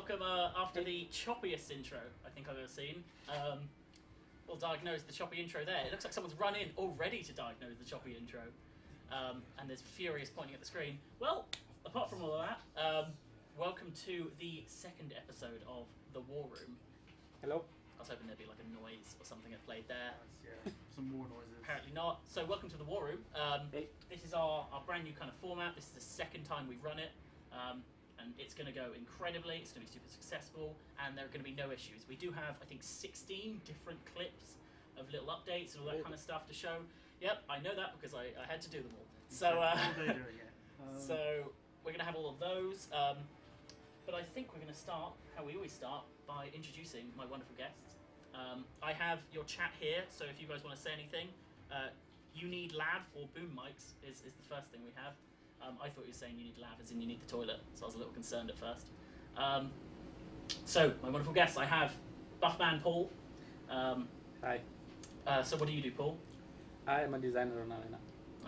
welcome after the choppiest intro I think I've ever seen. We'll diagnose the choppy intro there. It looks like someone's run in already to diagnose the choppy intro. And there's Furious pointing at the screen. Well, apart from all of that, welcome to the second episode of The War Room. Hello. I was hoping there'd be like a noise or something that played there. Yeah, some more noises. Apparently not. So welcome to The War Room. Hey. This is our brand new kind of format. This is the second time we've run it. And it's going to go incredibly, it's going to be super successful, and there are going to be no issues. We do have, I think, 16 different clips of little updates and all that kind of stuff to show. Yep, I know that because I had to do them all. So, They're doing it. So we're going to have all of those, but I think we're going to start, how we always start, by introducing my wonderful guests. I have your chat here, so if you guys want to say anything, you need lav or boom mics is the first thing we have. I thought you were saying you need lav as in you need the toilet, so I was a little concerned at first. So, my wonderful guests, I have Buffman Paul. Hi. So what do you do, Paul? I am a designer on Arena.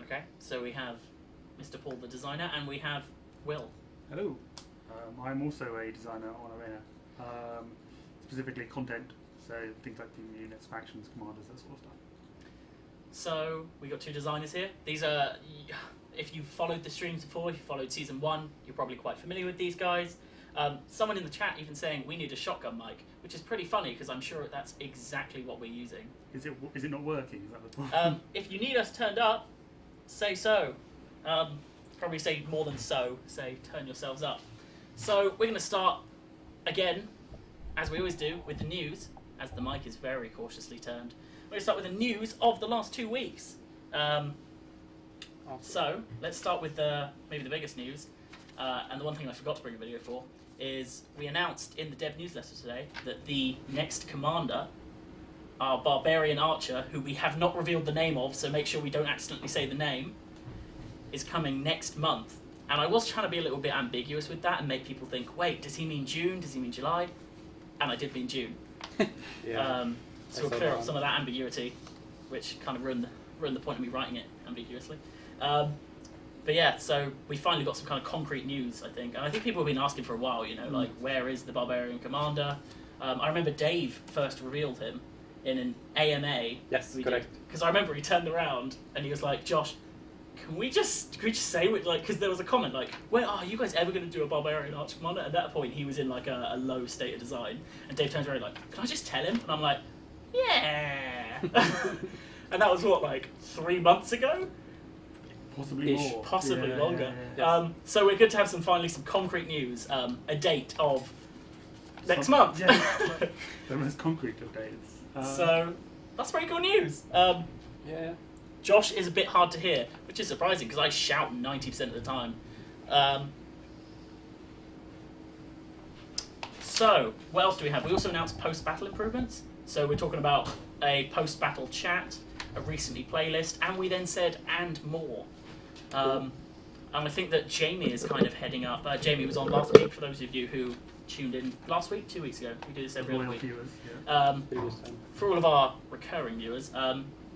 Okay, so we have Mr. Paul the designer, and we have Will. Hello. I'm also a designer on Arena, specifically content, so things like team units, factions, commanders, that sort of stuff. So, we got two designers here. These are, if you've followed the streams before, if you followed Season 1, you're probably quite familiar with these guys. Someone in the chat even saying, we need a shotgun mic, which is pretty funny, because I'm sure that's exactly what we're using. Is it not working? Is that the problem? If you need us turned up, say so. Probably say more than so, say turn yourselves up. So, we're going to start, again, as we always do, with the news, as the mic is very cautiously turned. We're going to start with the news of the last 2 weeks. So, let's start with maybe the biggest news, and the one thing I forgot to bring a video for, is we announced in the dev newsletter today that the next commander, our barbarian archer, who we have not revealed the name of, so make sure we don't accidentally say the name, is coming next month. And I was trying to be a little bit ambiguous with that and make people think, wait, does he mean June? Does he mean July? And I did mean June. Yeah. So we'll clear up some of that ambiguity, which kind of ruined the point of me writing it ambiguously. But yeah, so we finally got some kind of concrete news, I think. And I think people have been asking for a while, you know, like, where is the Barbarian Commander? I remember Dave first revealed him in an AMA. Yes, correct. Because I remember he turned around and he was like, Josh, can we just say, like, because there was a comment like, well, are you guys ever going to do a Barbarian Archer Commander? At that point, he was in like a low state of design. And Dave turns around like, can I just tell him? And I'm like, yeah. And that was what, like 3 months ago? Possibly more. Possibly longer. Yeah. So we're good to have some concrete news. A date of next month. Yeah, like the most concrete of dates. So that's pretty cool news. Yeah. Josh is a bit hard to hear, which is surprising because I shout 90% of the time. So, what else do we have? We also announced post-battle improvements. So we're talking about a post-battle chat, a recently playlist, and we then said, and more. And I think that Jamie is kind of heading up. Jamie was on last week, for those of you who tuned in last week, 2 weeks ago. We do this every other week. Viewers, yeah. For all of our recurring viewers,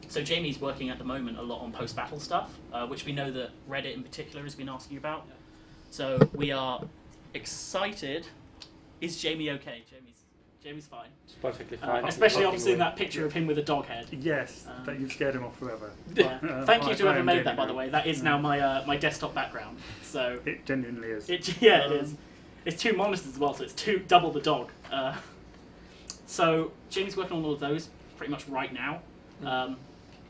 so Jamie's working at the moment a lot on post-battle stuff, which we know that Reddit in particular has been asking about. So we are excited. Is Jamie okay? Jamie's fine. It's perfectly fine. Especially after seeing that picture of him with a dog head. Yes, that you've scared him off forever. Thank you to whoever made that, by the way. That is now my desktop background. So it genuinely is. It is. It's 2 monitors as well, so it's double the dog. So Jamie's working on all of those pretty much right now.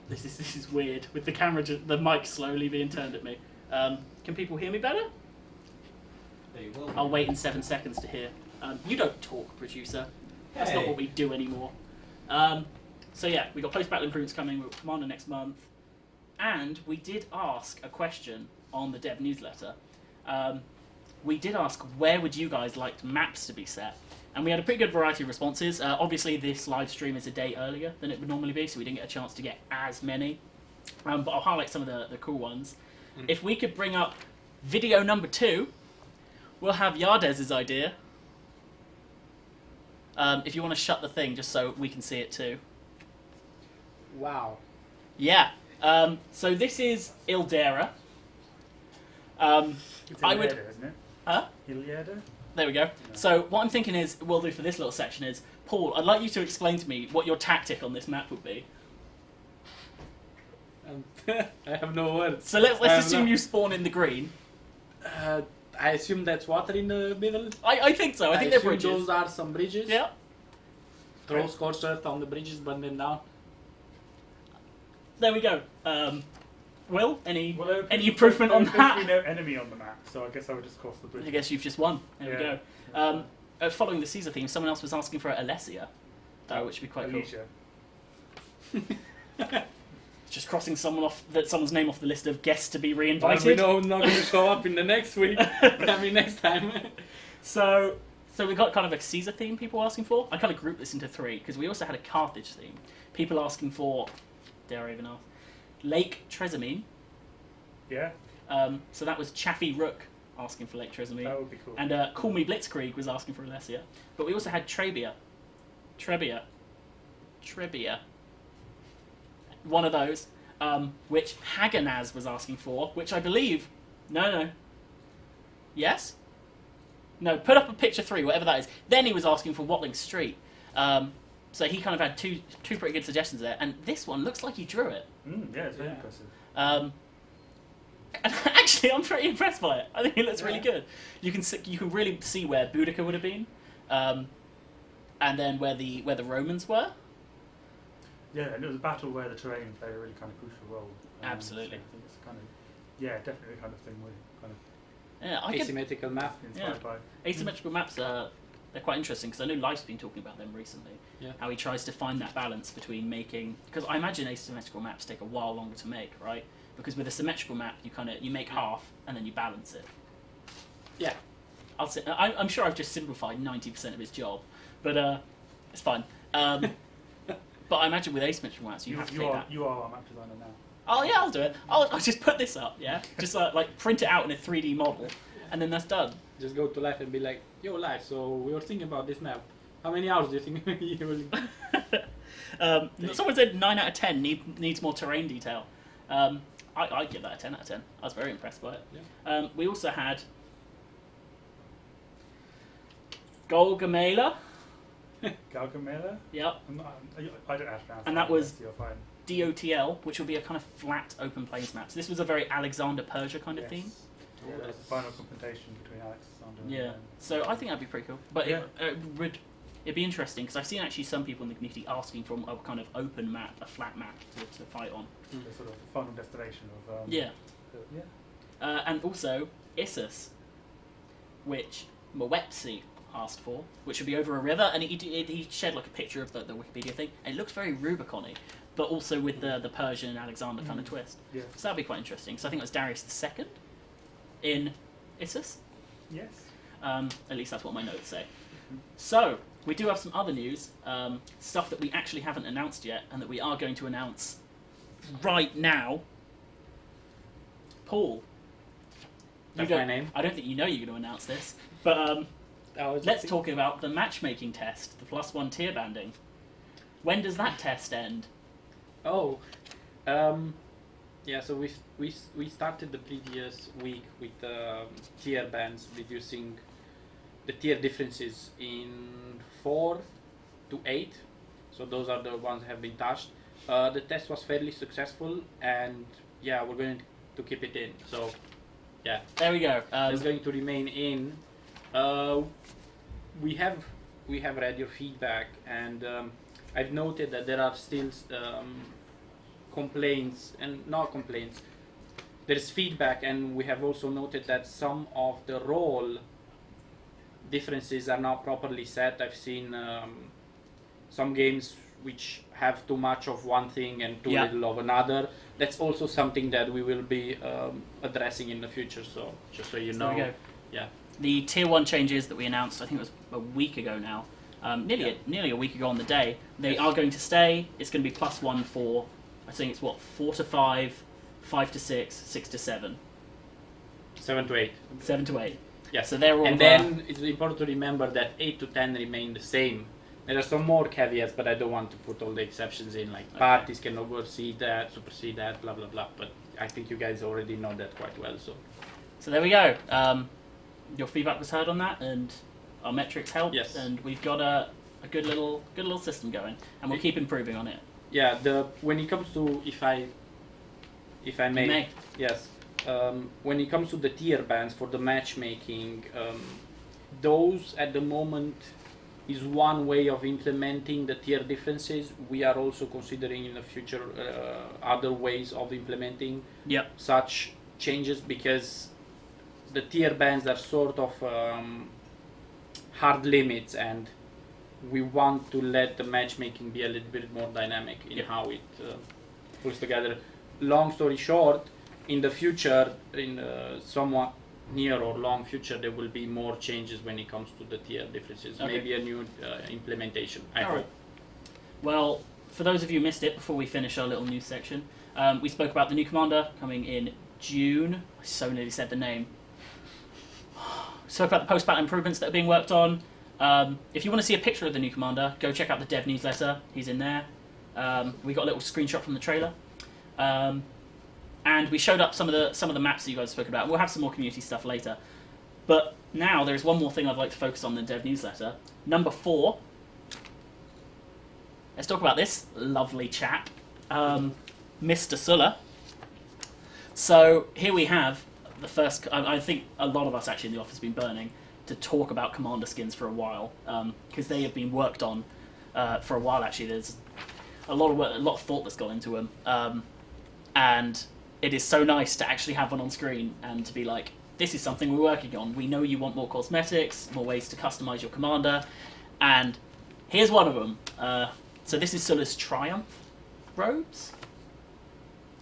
This is weird with the camera, the mic slowly being turned at me. Can people hear me better? There you will. I'll wait in 7 seconds to hear. You don't talk, producer. That's not what we do anymore. So yeah, we got post-battle improvements coming with Commander next month, and we did ask a question on the dev newsletter. We did ask, where would you guys like maps to be set? And we had a pretty good variety of responses. Obviously, this live stream is a day earlier than it would normally be, so we didn't get a chance to get as many. But I'll highlight some of the cool ones. If we could bring up video number 2, we'll have Yardez's idea. If you want to shut the thing, just so we can see it too. Wow. Yeah. So this is Ildera. It's I would. Illiada, isn't it? Huh? Illiada? There we go. So what I'm thinking is, we'll do for this little section is, Paul, I'd like you to explain to me what your tactic on this map would be. I have no words. So let's assume you spawn in the green. I assume that's water in the middle. I think so. I think they're assume bridges. those are some bridges. Yeah. Throw scorched earth on the bridges, burn them down. There we go. Will, any Well, improvement on there's that? no enemy on the map, so I guess I would just cross the bridge. I guess you've just won. There we Yeah. go. Following the Caesar theme, someone else was asking for Alessia, which would be quite Alicia. cool. Just crossing someone's name off the list of guests to be Well, re-invited. we know who's not going to show up in the next week. I mean, next time. So we got kind of a Caesar theme people were asking for. I kind of grouped this into three because we also had a Carthage theme. People asking for, dare I even ask, Lake Trasimene. Yeah, So that was Chaffee Rook asking for Lake Trasimene. that would be cool. And Call Me Blitzkrieg was asking for Alessia. But we also had Trebia. One of those, which Haganaz was asking for, which I believe... No. Yes? No, put up a picture 3, whatever that is. Then he was asking for Watling Street. So he kind of had two pretty good suggestions there. And this one looks like he drew it. Yeah, it's very Yeah. impressive. And actually, I'm pretty impressed by it. I think it looks really good. You can really see where Boudica would have been, and then where the Romans were. Yeah, and it was a battle where the terrain played a really kind of crucial role. Absolutely. So I think it's kind of, definitely the kind of thing we're kind of Yeah, I get Asymmetrical map. inspired by. asymmetrical maps. They're quite interesting because I know Life's been talking about them recently. Yeah. How he tries to find that balance between making, because I imagine asymmetrical maps take a while longer to make, right? Because with a symmetrical map, you make half and then you balance it. Yeah. I'm sure I've just simplified 90% of his job, but it's fine. But I imagine with asymmetrical maps, you have to take that. You are our map designer now. Oh yeah, I'll do it. I'll just put this up, yeah? Just like print it out in a 3D model, and then that's done. Just go to Life and be like, yo, Life, so we were thinking about this map. How many hours do you think you will... Someone said 9 out of 10 needs more terrain detail. I'd give that a 10 out of 10. I was very impressed by it. Yeah. We also had Golgamela. Galgamela? Yep. I don't have to pronounce And it, that was- so you're fine. DOTL, which will be a kind of flat open plains map. So this was a very Alexander Persia kind of theme. Yeah, that's the final confrontation between Alexander and Yeah. So I think that'd be pretty cool. But Yeah. it'd be interesting because I've seen actually some people in the community asking for a kind of open map, a flat map to fight on. the sort of final destination of Yeah. yeah. And also Issus, which Mwepsi asked for, which would be over a river, and he shared like a picture of the Wikipedia thing, and it looks very Rubicon-y, but also with the Persian and Alexander kind of twist. Yeah. So that'd be quite interesting. So I think it was Darius II in Issus. Yes. At least that's what my notes say. So we do have some other news, stuff that we actually haven't announced yet, and that we are going to announce right now. Paul. That's you my name. I don't think you know you're going to announce this, but let's talk about the matchmaking test, the +1 tier banding. When does that test end? Oh, yeah. So we started the previous week with tier bands, reducing the tier differences in 4 to 8. So those are the ones that have been touched. The test was fairly successful, and yeah, we're going to keep it in. So yeah, There we go. it's going to remain in. We have read your feedback, and I've noted that there are still complaints, and not complaints. There's feedback, and we have also noted that some of the role differences are not properly set. I've seen some games which have too much of one thing and too Yeah. little of another. That's also something that we will be addressing in the future. So just so you So know, there we go. yeah. The tier 1 changes that we announced, I think it was a week ago now, nearly a week ago on the day, they are going to stay. It's going to be +1 for, I think it's 4 to 5, 5 to 6, 6 to 7, 7 to 8. 7 to 8. Yes. So they're all And then it's important to remember that 8 to 10 remain the same. There are some more caveats, but I don't want to put all the exceptions in, like parties can oversee that, supersede that, blah blah blah. But I think you guys already know that quite well. So So there we go. your feedback was heard on that, and our metrics helped, Yes. and we've got a good little system going, and we'll keep improving on it. Yeah, when it comes to if I may, You may. yes, when it comes to the tier bands for the matchmaking, those at the moment is one way of implementing the tier differences. We are also considering in the future other ways of implementing Yep. such changes, because the tier bands are sort of hard limits, and we want to let the matchmaking be a little bit more dynamic in how it pulls together. Long story short, in the future, in somewhat near or long future, there will be more changes when it comes to the tier differences. Okay. Maybe a new implementation, I All hope. right. Well, for those of you who missed it, before we finish our little news section, we spoke about the new commander coming in June. I so nearly said the name. Spoke about the post-battle improvements that are being worked on. If you want to see a picture of the new commander, go check out the dev newsletter. He's in there. We got a little screenshot from the trailer. And we showed up some of the maps that you guys spoke about. We'll have some more community stuff later. But now there's one more thing I'd like to focus on in the dev newsletter. Number 4. Let's talk about this lovely chap, Mr. Sulla. So here we have the first. I think a lot of us actually in the office have been burning to talk about commander skins for a while, because they have been worked on for a while. Actually, there's a lot of work, a lot of thought that's gone into them, and it is so nice to actually have one on screen and to be like, this is something we're working on. We know you want more cosmetics, more ways to customize your commander, and here's one of them. So this is Sulla's Triumph robes.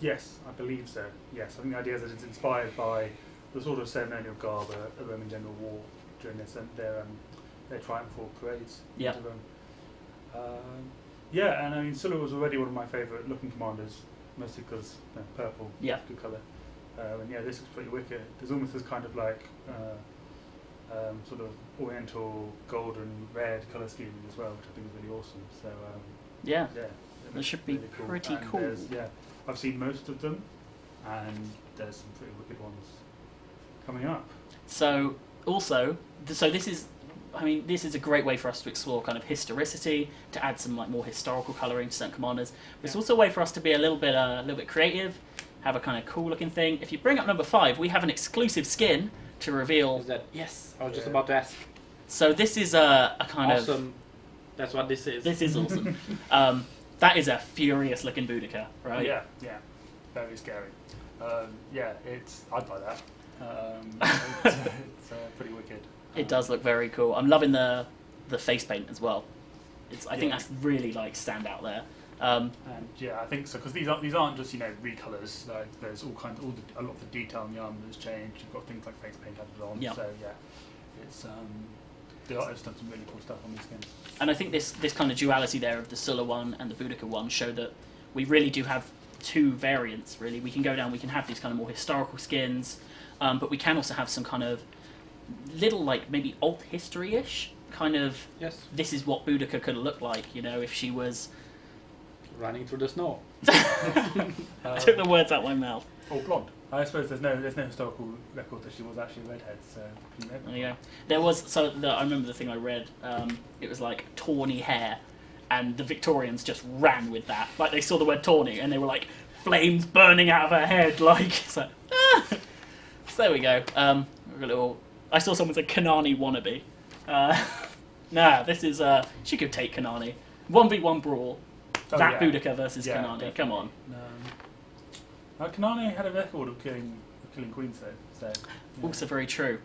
Yes, I believe so. Yes, I think the idea is that it's inspired by the sort of ceremonial garb a Roman general wore during their triumphal parades. Yeah. Yeah, and I mean, Sulla was already one of my favourite looking commanders, mostly because purple, Yeah. good colour. And yeah, this looks pretty wicked. There's almost this kind of like sort of oriental golden red colour scheme as well, which I think is really awesome. So Yeah, yeah, that should be really pretty And cool. yeah, I've seen most of them, and there's some pretty wicked ones coming up. So also, so this is, I mean, this is a great way for us to explore kind of historicity, to add some like more historical colouring to certain commanders. But it's also a way for us to be a little bit creative, have a kind of cool looking thing. If you bring up number 5, we have an exclusive skin to reveal. Is that yes? I was just about to ask. So this is a kind of Awesome. That's what this is. This is awesome. That is a furious looking Boudica, right? Yeah, yeah, very scary. Yeah, I'd buy that. It's pretty wicked. It does look very cool. I'm loving the face paint as well. I think Yeah. that's really like stand out there. And yeah, I think so, because these aren't just recolours. Like there's a lot of the detail in the armour has changed. You've got things like face paint added on. Yeah. So yeah, it's the artist done some really cool stuff on these skins. And I think this kind of duality there of the Sulla one and the Boudica one show that we really do have two variants. Really, we can go down. We can have these kind of more historical skins, but we can also have some kind of little like maybe alt history-ish kind of. Yes. This is what Boudica could have looked like, if she was. Running through the snow. I took the words out of my mouth. Or blonde. I suppose there's no historical record that she was actually a redhead. So There you go. There was I remember the thing I read. It was like tawny hair, and the Victorians just ran with that. Like they saw the word tawny, and they were like flames burning out of her head. Like so. So there we go. We've got a little. I saw someone say Kanani wannabe. Nah, this is. She could take Kanani. 1v1 brawl. Boudica versus Kanani. Definitely. Come on. Kanani had a record of killing queens though. So yeah. Also very true.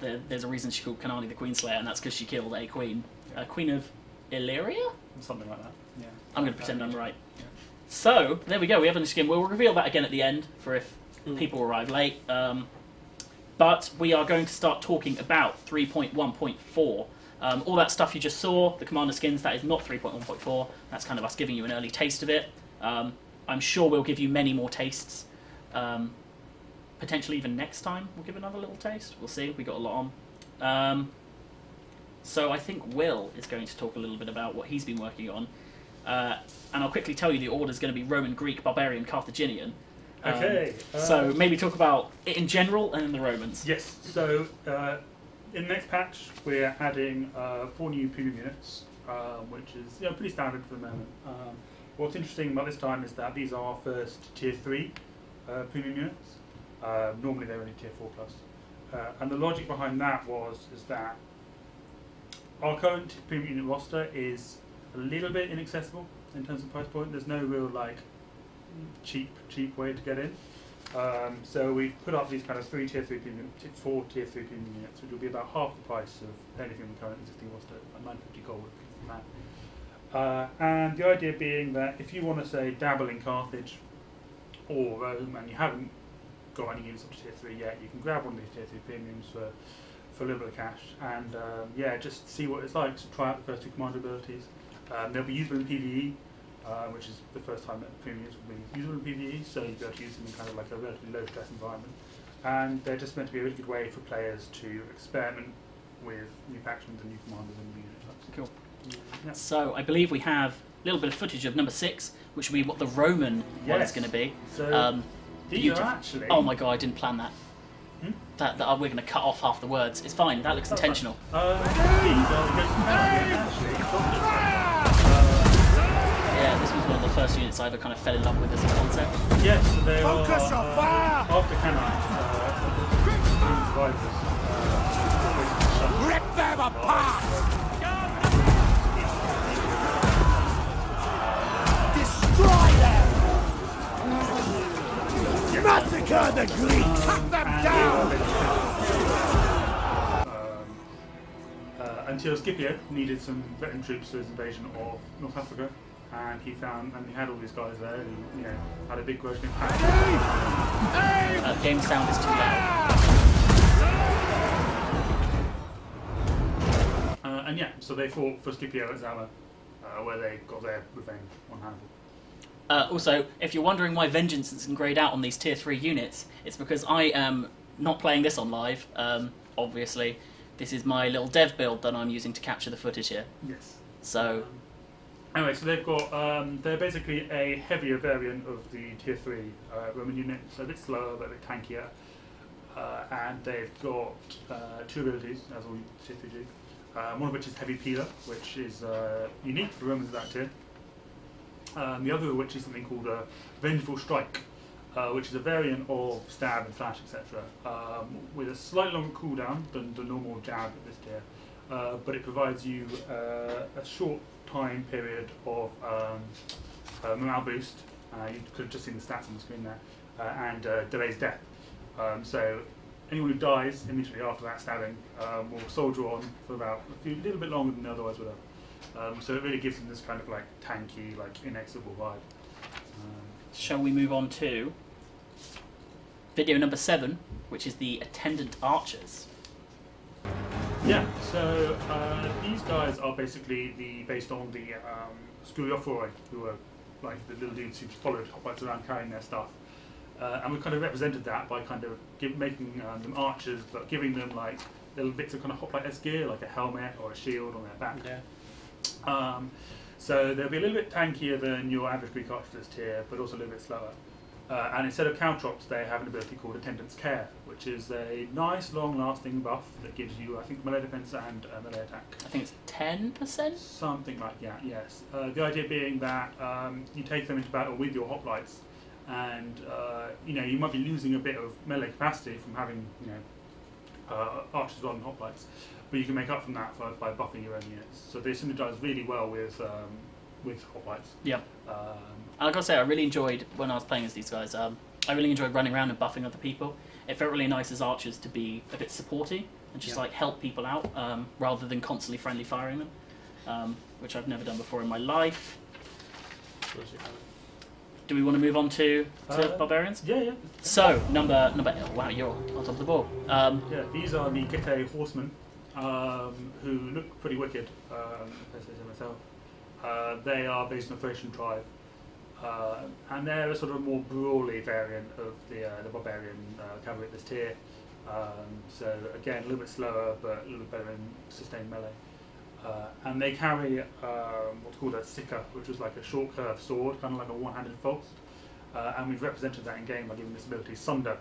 There's a reason she called Kanani the Queen Slayer, and that's because she killed a queen. Queen of Illyria? Something like that. Yeah. I'm going to pretend I'm right. Yeah. So, there we go. We have a new skin. We'll reveal that again at the end for if people arrive late. But we are going to start talking about 3.1.4. All that stuff you just saw, the commander skins, that is not 3.1.4. That's kind of us giving you an early taste of it. I'm sure we'll give you many more tastes. Potentially even next time we'll give another little taste. We'll see. We got a lot on. So I think Will is going to talk a little bit about what he's been working on. And I'll quickly tell you the order is going to be Roman, Greek, Barbarian, Carthaginian. Okay. So maybe talk about it in general and then the Romans. Yes. So in the next patch, we're adding 4 new premium units, which is pretty standard for the moment. What's interesting about this time is that these are first tier 3 premium units. Normally they're only tier 4 plus. And the logic behind that is that our current premium unit roster is a little bit inaccessible in terms of price point. There's no real cheap way to get in. So we've put up these kind of 4 tier 3 premium units, which will be about half the price of anything in the current existing roster, at 950 gold. And the idea being that if you want to say dabble in Carthage or Rome and you haven't got any units up to tier 3 yet, you can grab one of these tier 3 premiums for a little bit of cash and just see what it's like to try out the first 2 commander abilities. They'll be usable in PvE, which is the first time that premiums will be usable in PvE, so you'll be able to use them in kind of like a relatively low stress environment. And they're just meant to be a really good way for players to experiment with new factions and new commanders and new unit types. Cool. Yeah. So I believe we have a little bit of footage of number 6, which will be what the Roman one is going to be. So these are actually... Oh my god, I didn't plan that. That we're going to cut off half the words. It's fine, that looks intentional. These are the Ghost of actually. Yeah, this was one of the first units I ever kind of fell in love with as a concept. Yes, so they are after Canine, survivors. Rip them apart! Destroy them! Massacre the Greeks! Cut them down! Until Scipio needed some veteran troops for his invasion of North Africa, and he had all these guys there who had a big grudge against Game sound is too loud. So they fought for Scipio at Zama, where they got their revenge on Hannibal. Also, if you're wondering why Vengeance isn't grayed out on these tier 3 units, it's because I am not playing this on live, obviously. This is my little dev build that I'm using to capture the footage here. Yes. So... Anyway, so they've got, they're basically a heavier variant of the tier 3 Roman unit, so a bit slower but a bit tankier. And they've got 2 abilities, as all tier 3 do. One of which is Heavy Peeler, which is unique for Romans of that tier. The other of which is something called Vengeful Strike, which is a variant of Stab and Slash, etc. With a slightly longer cooldown than the normal jab at this tier. But it provides you a short time period of morale boost. You could have just seen the stats on the screen there, and delays death. So anyone who dies immediately after that stabbing will soldier on for about a little bit longer than they otherwise would have. So it really gives them this kind of tanky, inexorable vibe. Shall we move on to video number 7, which is the Attendant Archers? Yeah, so these guys are basically based on the Scuriophoroi, who are the little dudes who followed hoplites around carrying their stuff. And we've kind of represented that by kind of making them archers, but giving them little bits of kind of hoplite-esque gear, like a helmet or a shield on their back. Yeah. So they'll be a little bit tankier than your average Greek archers tier, but also a little bit slower. And instead of caltrops, they have an ability called Attendant's Care, which is a nice, long-lasting buff that gives you, I think, melee defense and melee attack. I think it's 10%? Something like that, yes. The idea being that you take them into battle with your hoplites, and you might be losing a bit of melee capacity from having archers rather than hoplites, but you can make up from that by buffing your own units. So they synergize really well with hoplites. Yeah. I gotta say, I really enjoyed when I was playing as these guys. I really enjoyed running around and buffing other people. It felt really nice as archers to be a bit supporty and just help people out rather than constantly friendly firing them, which I've never done before in my life. Do we want to move on to barbarians? Yeah. So number wow, you're on top of the ball. Yeah, these are the Getae horsemen, who look pretty wicked. If I say so myself. They are based on the Thracian tribe. And they're a sort of more brawly variant of the barbarian cavalry at this tier. So again, a little bit slower, but a little bit better in sustained melee. And they carry what's called a sicca, which is like a short curved sword, kind of like a one-handed faust. and we've represented that in game by giving this ability Sunder,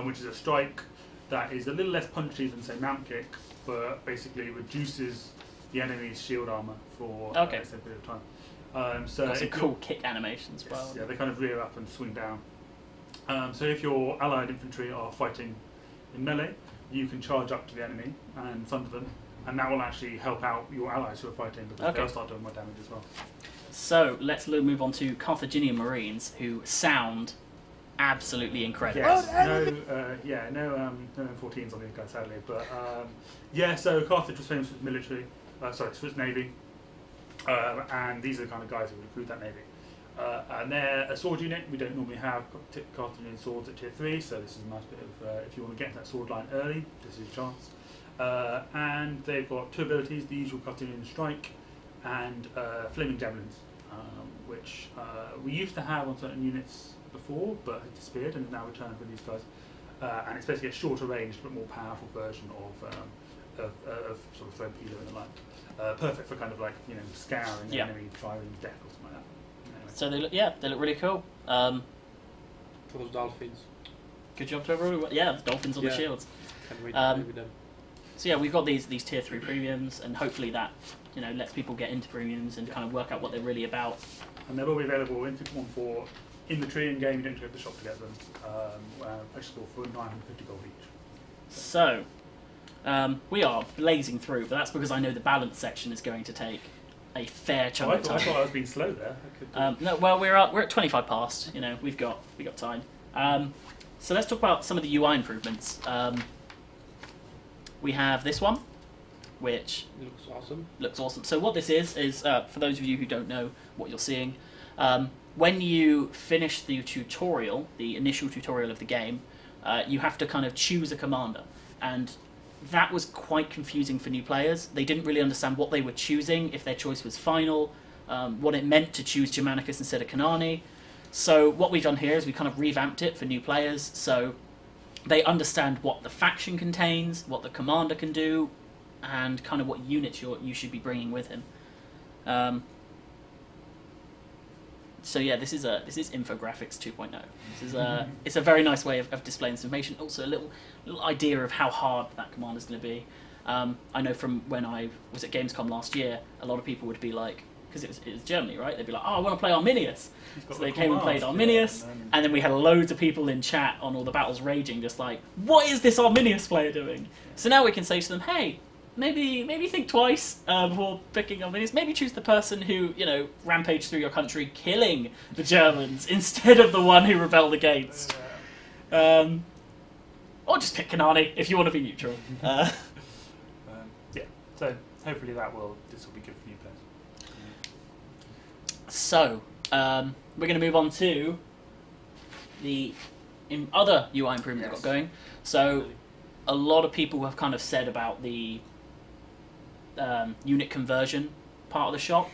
which is a strike that is a little less punchy than, say, Mount Kick, but basically reduces the enemy's shield armor for a period of time. So got some cool kick animations as well. Yeah, they kind of rear up and swing down. So if your allied infantry are fighting in melee, you can charge up to the enemy and thunder them, and that will actually help out your allies who are fighting, because they'll start doing more damage as well. So let's move on to Carthaginian Marines, who sound absolutely incredible. Yes, no M14s on these guys, sadly, but so Carthage was famous for its military, for its navy, and these are the kind of guys who recruit that navy. And they're a sword unit. We don't normally have Carthaginian swords at tier 3, so this is a nice bit of, if you want to get into that sword line early, this is your chance. And they've got 2 abilities, the usual Carthaginian strike and flaming javelins, which we used to have on certain units before, but had disappeared and now returned for these guys. And it's basically a shorter range but more powerful version of sort of thread peeler and the like. Perfect for kind of like, scouring the enemy, firing deck or something like that. So they look really cool. For those dolphins. Good job to everyone. Yeah, the dolphins on the shields. Can't wait to play with them. So yeah, we've got these tier 3 premiums, and hopefully that lets people get into premiums and kind of work out what they're really about. And they'll all be available in 2.4 in the tree in game. You don't have to go to the shop to get them. Purchasable for 950 gold each. So we are blazing through, but that's because I know the balance section is going to take a fair chunk of time. I thought I was being slow there. No, well, we're at 25 past. We've got time. So let's talk about some of the UI improvements. We have this one, which looks awesome. So what this is for those of you who don't know what you're seeing, when you finish the tutorial, the initial tutorial of the game, you have to kind of choose a commander, and that was quite confusing for new players. They didn't really understand what they were choosing, if their choice was final, what it meant to choose Germanicus instead of Kanani. So what we've done here is we kind of revamped it for new players, so they understand what the faction contains, what the commander can do, and kind of what units you should be bringing with him. So yeah, this is Infographics 2.0. This is it's a very nice way of displaying this information. Also a little idea of how hard that commander is going to be. I know from when I was at Gamescom last year, a lot of people would be like, because it was Germany, right? They'd be like, oh, I want to play Arminius. So they came and played Arminius, and then we had loads of people in chat on all the battles raging, just like, what is this Arminius player doing? Yeah. So now we can say to them, hey, maybe think twice before picking Arminius. Maybe choose the person who, rampaged through your country killing the Germans instead of the one who rebelled against. Or just pick Kanani if you want to be neutral. So hopefully this will be good for you players. So, we're going to move on to the other UI improvements we've got going. So, a lot of people have kind of said about the unit conversion part of the shop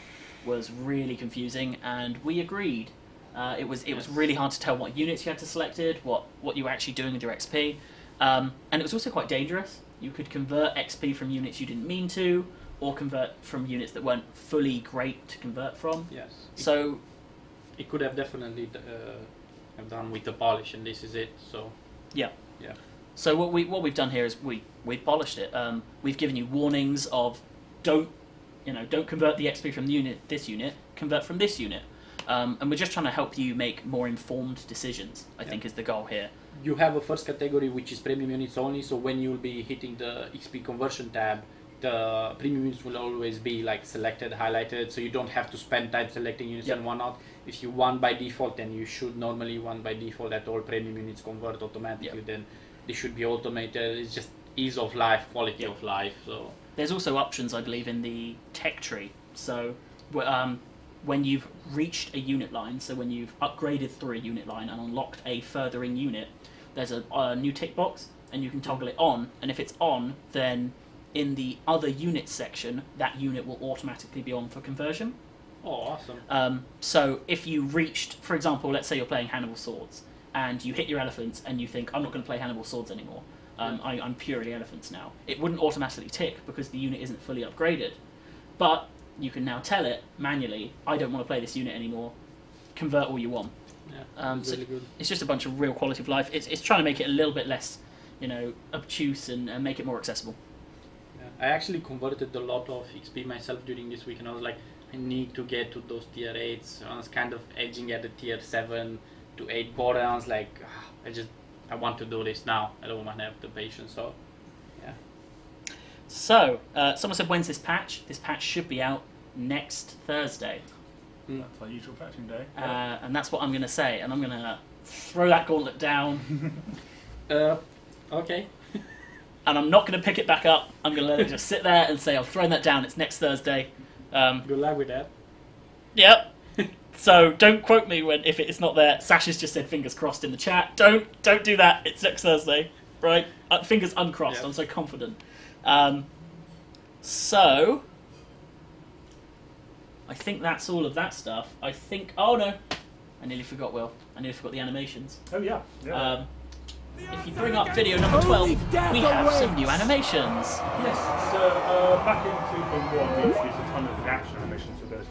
was really confusing, and we agreed. It was really hard to tell what units you had to selected, what you were actually doing with your XP, and it was also quite dangerous. You could convert XP from units you didn't mean to, or convert from units that weren't fully great to convert from. Yes. So it could have definitely have done with the polish, and this is it. So yeah. Yeah. So what we've done here is we've polished it. We've given you warnings of don't convert the XP from this unit, convert from this unit, and we're just trying to help you make more informed decisions. I think is the goal here. You have a first category which is premium units only. So when you'll be hitting the XP conversion tab, the premium units will always be like selected, highlighted, so you don't have to spend time selecting units and whatnot. If you want by default, then you should normally want by default that all premium units convert automatically. Then they should be automated. It's just ease of life, quality of life. So there's also options, I believe, in the tech tree. So when you've reached a unit line, so when you've upgraded through a unit line and unlocked a furthering unit, there's a new tick box, and you can toggle it on, and if it's on, then in the other units section, that unit will automatically be on for conversion. Oh, awesome. So if you reached, for example, let's say you're playing Hannibal Swords, and you hit your elephants, and you think, I'm not going to play Hannibal Swords anymore. I'm purely elephants now. It wouldn't automatically tick because the unit isn't fully upgraded. But you can now tell it manually, I don't want to play this unit anymore. Convert all you want. Yeah, So really good. it's just a bunch of real quality of life. It's trying to make it a little bit less, obtuse and make it more accessible. Yeah. I actually converted a lot of XP myself during this week, and I was like, I need to get to those tier 8s. I was kind of edging at the tier 7 to 8 border, and I was like, I want to do this now. I don't want to have the patience. So, yeah. So, someone said, when's this patch? This patch should be out next Thursday. That's our usual patching day. And that's what I'm going to say. And I'm going to throw that gauntlet down. Okay. And I'm not going to pick it back up. I'm going to let it just sit there and say, I've thrown that down. It's next Thursday. Good luck with that. Yep. So don't quote me if it's not there. Sasha's just said fingers crossed in the chat. Don't do that. It's next Thursday, right? Fingers uncrossed. Yep. I'm so confident. So I think that's all of that stuff. I think. Oh no, I nearly forgot. Will I nearly forgot the animations? Oh yeah. If you bring up video number 12, we have some new animations. Yes. So back in 2.1, we introduced a ton of reaction animations for abilities.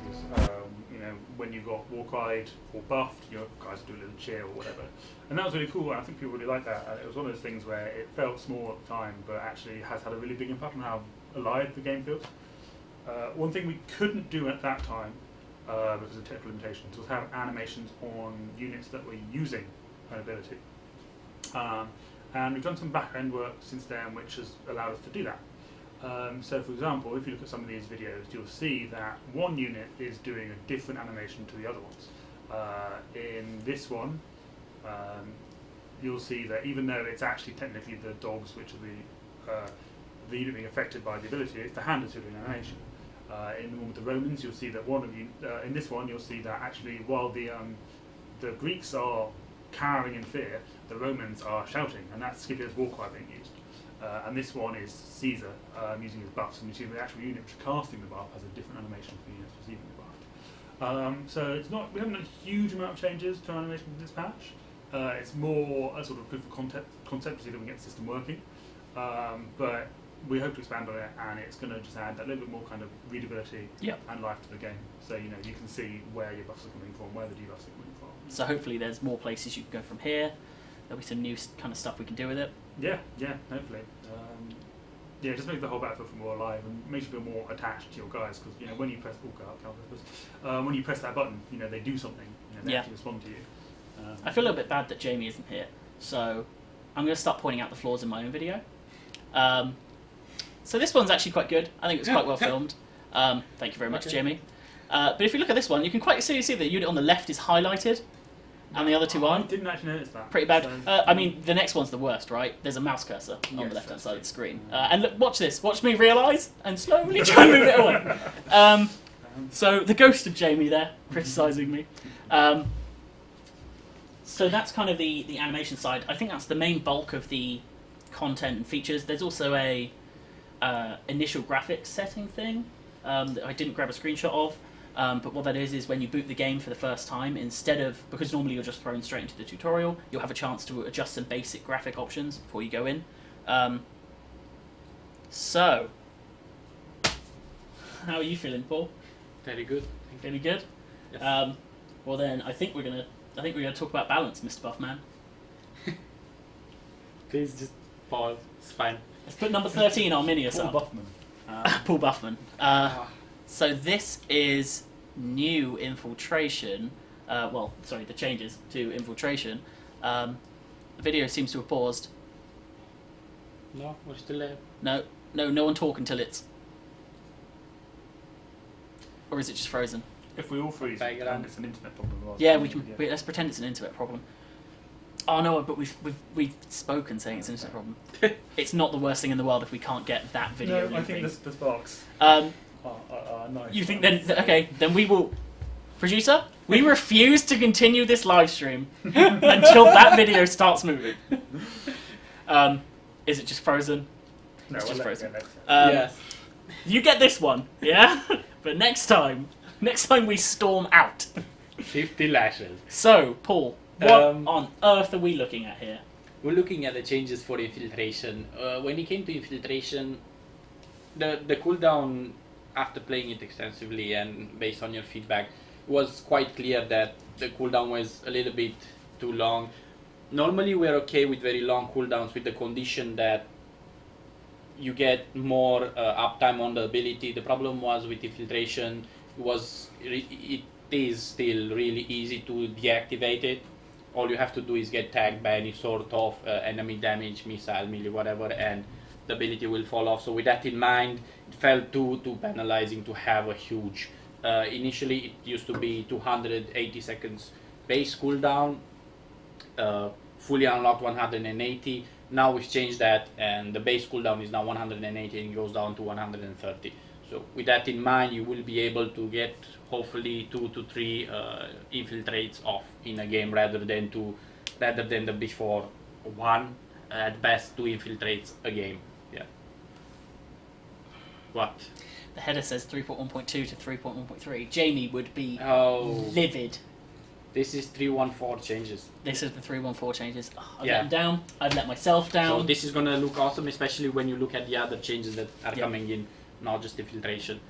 When you got Warcried or buffed, guys would do a little cheer or whatever, and that was really cool. And I think people really liked that. And it was one of those things where it felt small at the time, but actually has had a really big impact on how alive the game feels. One thing we couldn't do at that time, because of technical limitations, was have animations on units that were using an ability. And we've done some back-end work since then which has allowed us to do that. So for example, if you look at some of these videos, you'll see that one unit is doing a different animation to the other ones. In this one, you'll see that even though it's actually technically the dogs which are the unit being affected by the ability, it's the hand that's doing an animation. In the one with the Romans, you'll see that in this one, you'll see that actually while the Greeks are cowering in fear, the Romans are shouting, and that's Scipio's war cry being used. And this one is Caesar using his buffs, and you see the actual unit which is casting the buff has a different animation for the unit receiving the buff. So we haven't done a huge amount of changes to animation in this patch. It's more a sort of proof of concept to see that we get the system working. But we hope to expand on it, and it's going to just add that little bit more kind of readability and life to the game. So you can see where your buffs are coming from, where the debuffs are coming from. So hopefully there's more places you can go from here. There'll be some new kind of stuff we can do with it. Yeah, hopefully. It just makes the whole battlefield feel more alive and makes you feel more attached to your guys, because when you press when you press that button, they do something. They actually respond to you. I feel a little bit bad that Jamie isn't here, so I'm going to start pointing out the flaws in my own video. So this one's actually quite good. I think it was quite well filmed. Thank you very much, Jamie. But if you look at this one, you can quite see the unit on the left is highlighted, and the other two aren't. I didn't actually notice that. Pretty bad. So I mean, the next one's the worst, right? There's a mouse cursor on the left-hand side of the screen. And look, watch this. Watch me realise and slowly try and move it away. So the ghost of Jamie there, criticising me. So that's kind of the animation side. I think that's the main bulk of the content and features. There's also a initial graphics setting thing that I didn't grab a screenshot of. But what that is when you boot the game for the first time, because normally you're just thrown straight into the tutorial, you'll have a chance to adjust some basic graphic options before you go in. So, how are you feeling, Paul? Very good. Feeling good? Yes. Well then, I think we're gonna talk about balance, Mr. Buffman. Please just pause. It's fine. Let's put number 13 on Minius Paul up. Buffman. Paul Buffman. So this is new Infiltration. The changes to Infiltration. The video seems to have paused. No, we're still there. No one talk until it's... Or is it just frozen? If we all freeze, and it's an internet problem. Yeah, let's pretend it's an internet problem. Oh no, but we've spoken saying it's an internet problem. It's not the worst thing in the world if we can't get that video. No, I think the sparks. Nice. You think then? Okay, then we will. Producer, we refuse to continue this live stream until that video starts moving. Is it just frozen? No, it's just frozen. Yes. You get this one, yeah. But next time we storm out. 50 lashes. So, Paul, what on earth are we looking at here? We're looking at the changes for Infiltration. When it came to Infiltration, the cooldown after playing it extensively and based on your feedback was quite clear that the cooldown was a little bit too long. Normally we're okay with very long cooldowns with the condition that you get more uptime on the ability. The problem was with Infiltration, it is still really easy to deactivate it. All you have to do is get tagged by any sort of enemy damage, missile, melee, whatever, and the ability will fall off. So with that in mind, it felt too penalizing to have a huge. Initially, it used to be 280 seconds base cooldown, fully unlocked 180. Now we've changed that, and the base cooldown is now 180 and goes down to 130. So with that in mind, you will be able to get hopefully 2 to 3 infiltrates off in a game rather than the before 1, at best 2 infiltrates a game. Yeah. What? The header says 3.1.2 to 3.1.3. Jamie would be livid. This is 3.1.4 changes. This is the 3.1.4 changes. Oh, I've Yeah. let them down. I've let myself down. So this is gonna look awesome, especially when you look at the other changes that are coming in, not just Infiltration.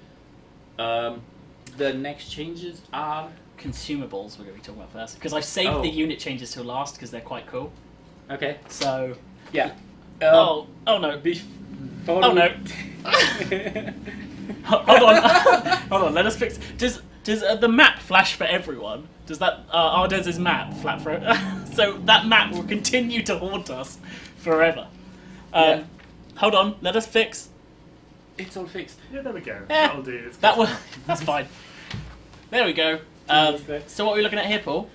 The next changes are Consumables we're going to be talking about first. Because I've saved the unit changes till last because they're quite cool. okay. So... Yeah. oh no. Before Oh no. Hold on. Hold on, let us fix... Does the map flash for everyone? Does that... Ardez's map flat for... So that map will continue to haunt us forever. Yeah. Hold on, let us fix... It's all fixed. Yeah, there we go. Eh, That'll do. That's fine. There we go. So what are we looking at here, Paul?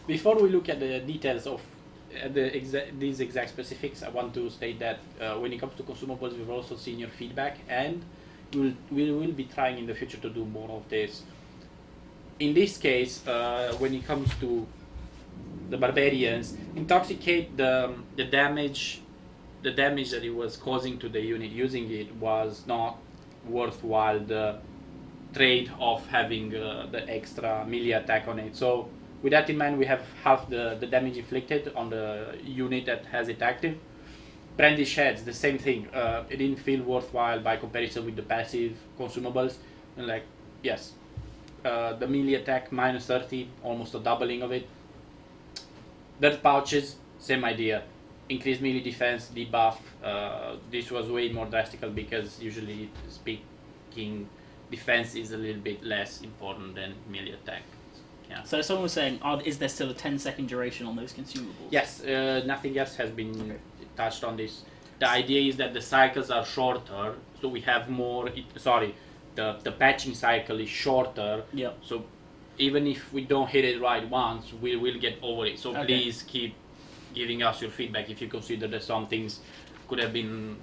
Before we look at the details of these exact specifics, I want to state that when it comes to consumables, we've also seen your feedback, and we will be trying in the future to do more of this. In this case, when it comes to the barbarians, intoxicate the damage that it was causing to the unit using it was not worthwhile the trade of having the extra melee attack on it. So with that in mind, we have half the damage inflicted on the unit that has it active. Brandish heads, the same thing. It didn't feel worthwhile by comparison with the passive consumables. And like, yes, the melee attack minus 30, almost a doubling of it. Dirt pouches, same idea. Increased melee defense, debuff. This was way more drastic because usually speaking, defense is a little bit less important than melee attack. Yeah. So someone was saying, is there still a 10-second duration on those consumables? Yes, nothing else has been touched on this. The idea is that the cycles are shorter, so we have more. The patching cycle is shorter. Yeah. So even if we don't hit it right once, we will get over it. So please keep giving us your feedback if you consider that some things could have been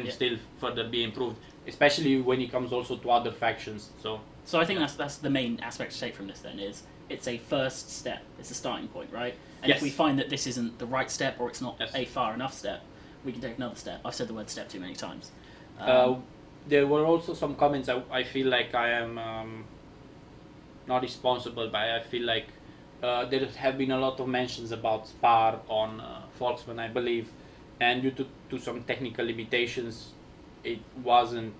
still further be improved, especially when it comes also to other factions. So I think that's the main aspect to take from this then is it's a first step, it's a starting point, right? And if we find that this isn't the right step or it's not a far enough step, we can take another step. I've said the word step too many times. There were also some comments I feel like I am not responsible, but I feel like there have been a lot of mentions about Spar on Volkswagen, I believe, and due to some technical limitations, it wasn't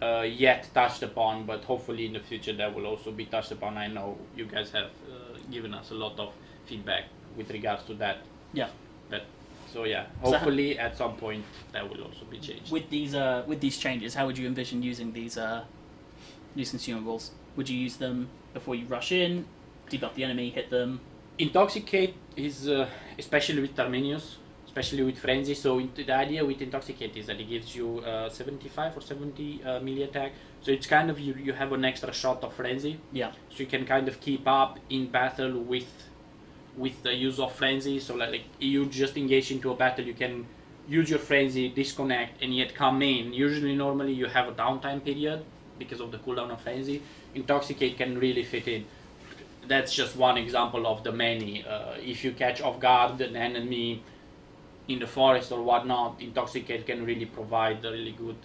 yet touched upon, but hopefully in the future that will also be touched upon. I know you guys have given us a lot of feedback with regards to that. Yeah. So yeah, hopefully at some point that will also be changed. With these changes, how would you envision using these consumables? Would you use them before you rush in, debuff the enemy, hit them? Intoxicate is especially with Terminius, especially with Frenzy. So the idea with Intoxicate is that it gives you 75 or 70 melee attack. So it's kind of you have an extra shot of Frenzy. Yeah. So you can kind of keep up in battle with the use of Frenzy. So like you just engage into a battle, you can use your Frenzy, disconnect, and yet come in. Usually, normally you have a downtime period because of the cooldown of Frenzy. Intoxicate can really fit in. That's just one example of the many. If you catch off guard an enemy in the forest or whatnot, Intoxicate can really provide a really good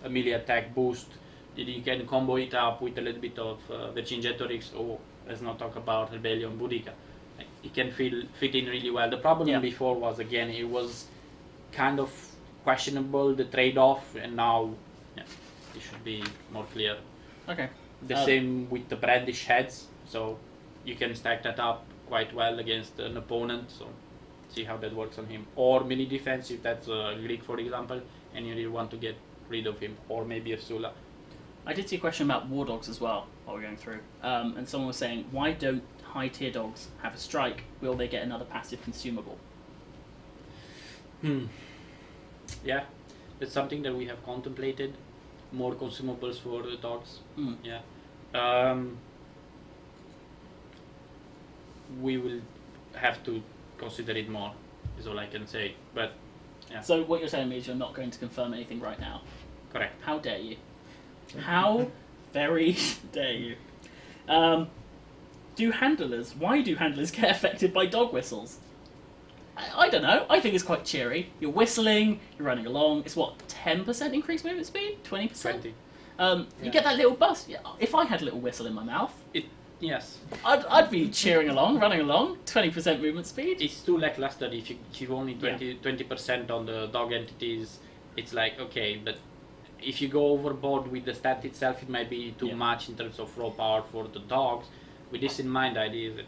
a melee attack boost. You can combo it up with a little bit of Vercingetorix, or let's not talk about Rebellion Boudica. It can fit in really well. The problem before was, again, it was kind of questionable, the trade-off, and now it should be more clear. Okay. The same with the brandish heads, so you can stack that up quite well against an opponent, so see how that works on him. Or mini defense, if that's a Greek, for example, and you really want to get rid of him, or maybe a Sula. I did see a question about war dogs as well while we were going through, and someone was saying, why don't high tier dogs have a strike? Will they get another passive consumable? Yeah, it's something that we have contemplated. More consumables for the dogs. Yeah. We will have to consider it more, is all I can say. But yeah. So what you're telling me is you're not going to confirm anything right now? Correct. How dare you? How very dare you? Why do handlers get affected by dog whistles? I don't know. I think it's quite cheery. You're whistling, you're running along. It's what, 10% increased movement speed? 20%? 20. You get that little bust. Yeah, if I had a little whistle in my mouth, Yes. I'd be cheering along, running along. 20% movement speed. It's too lackluster if you only 20% on the dog entities. It's like, okay, but if you go overboard with the stat itself, it might be too much in terms of raw power for the dogs. With this in mind, the idea is that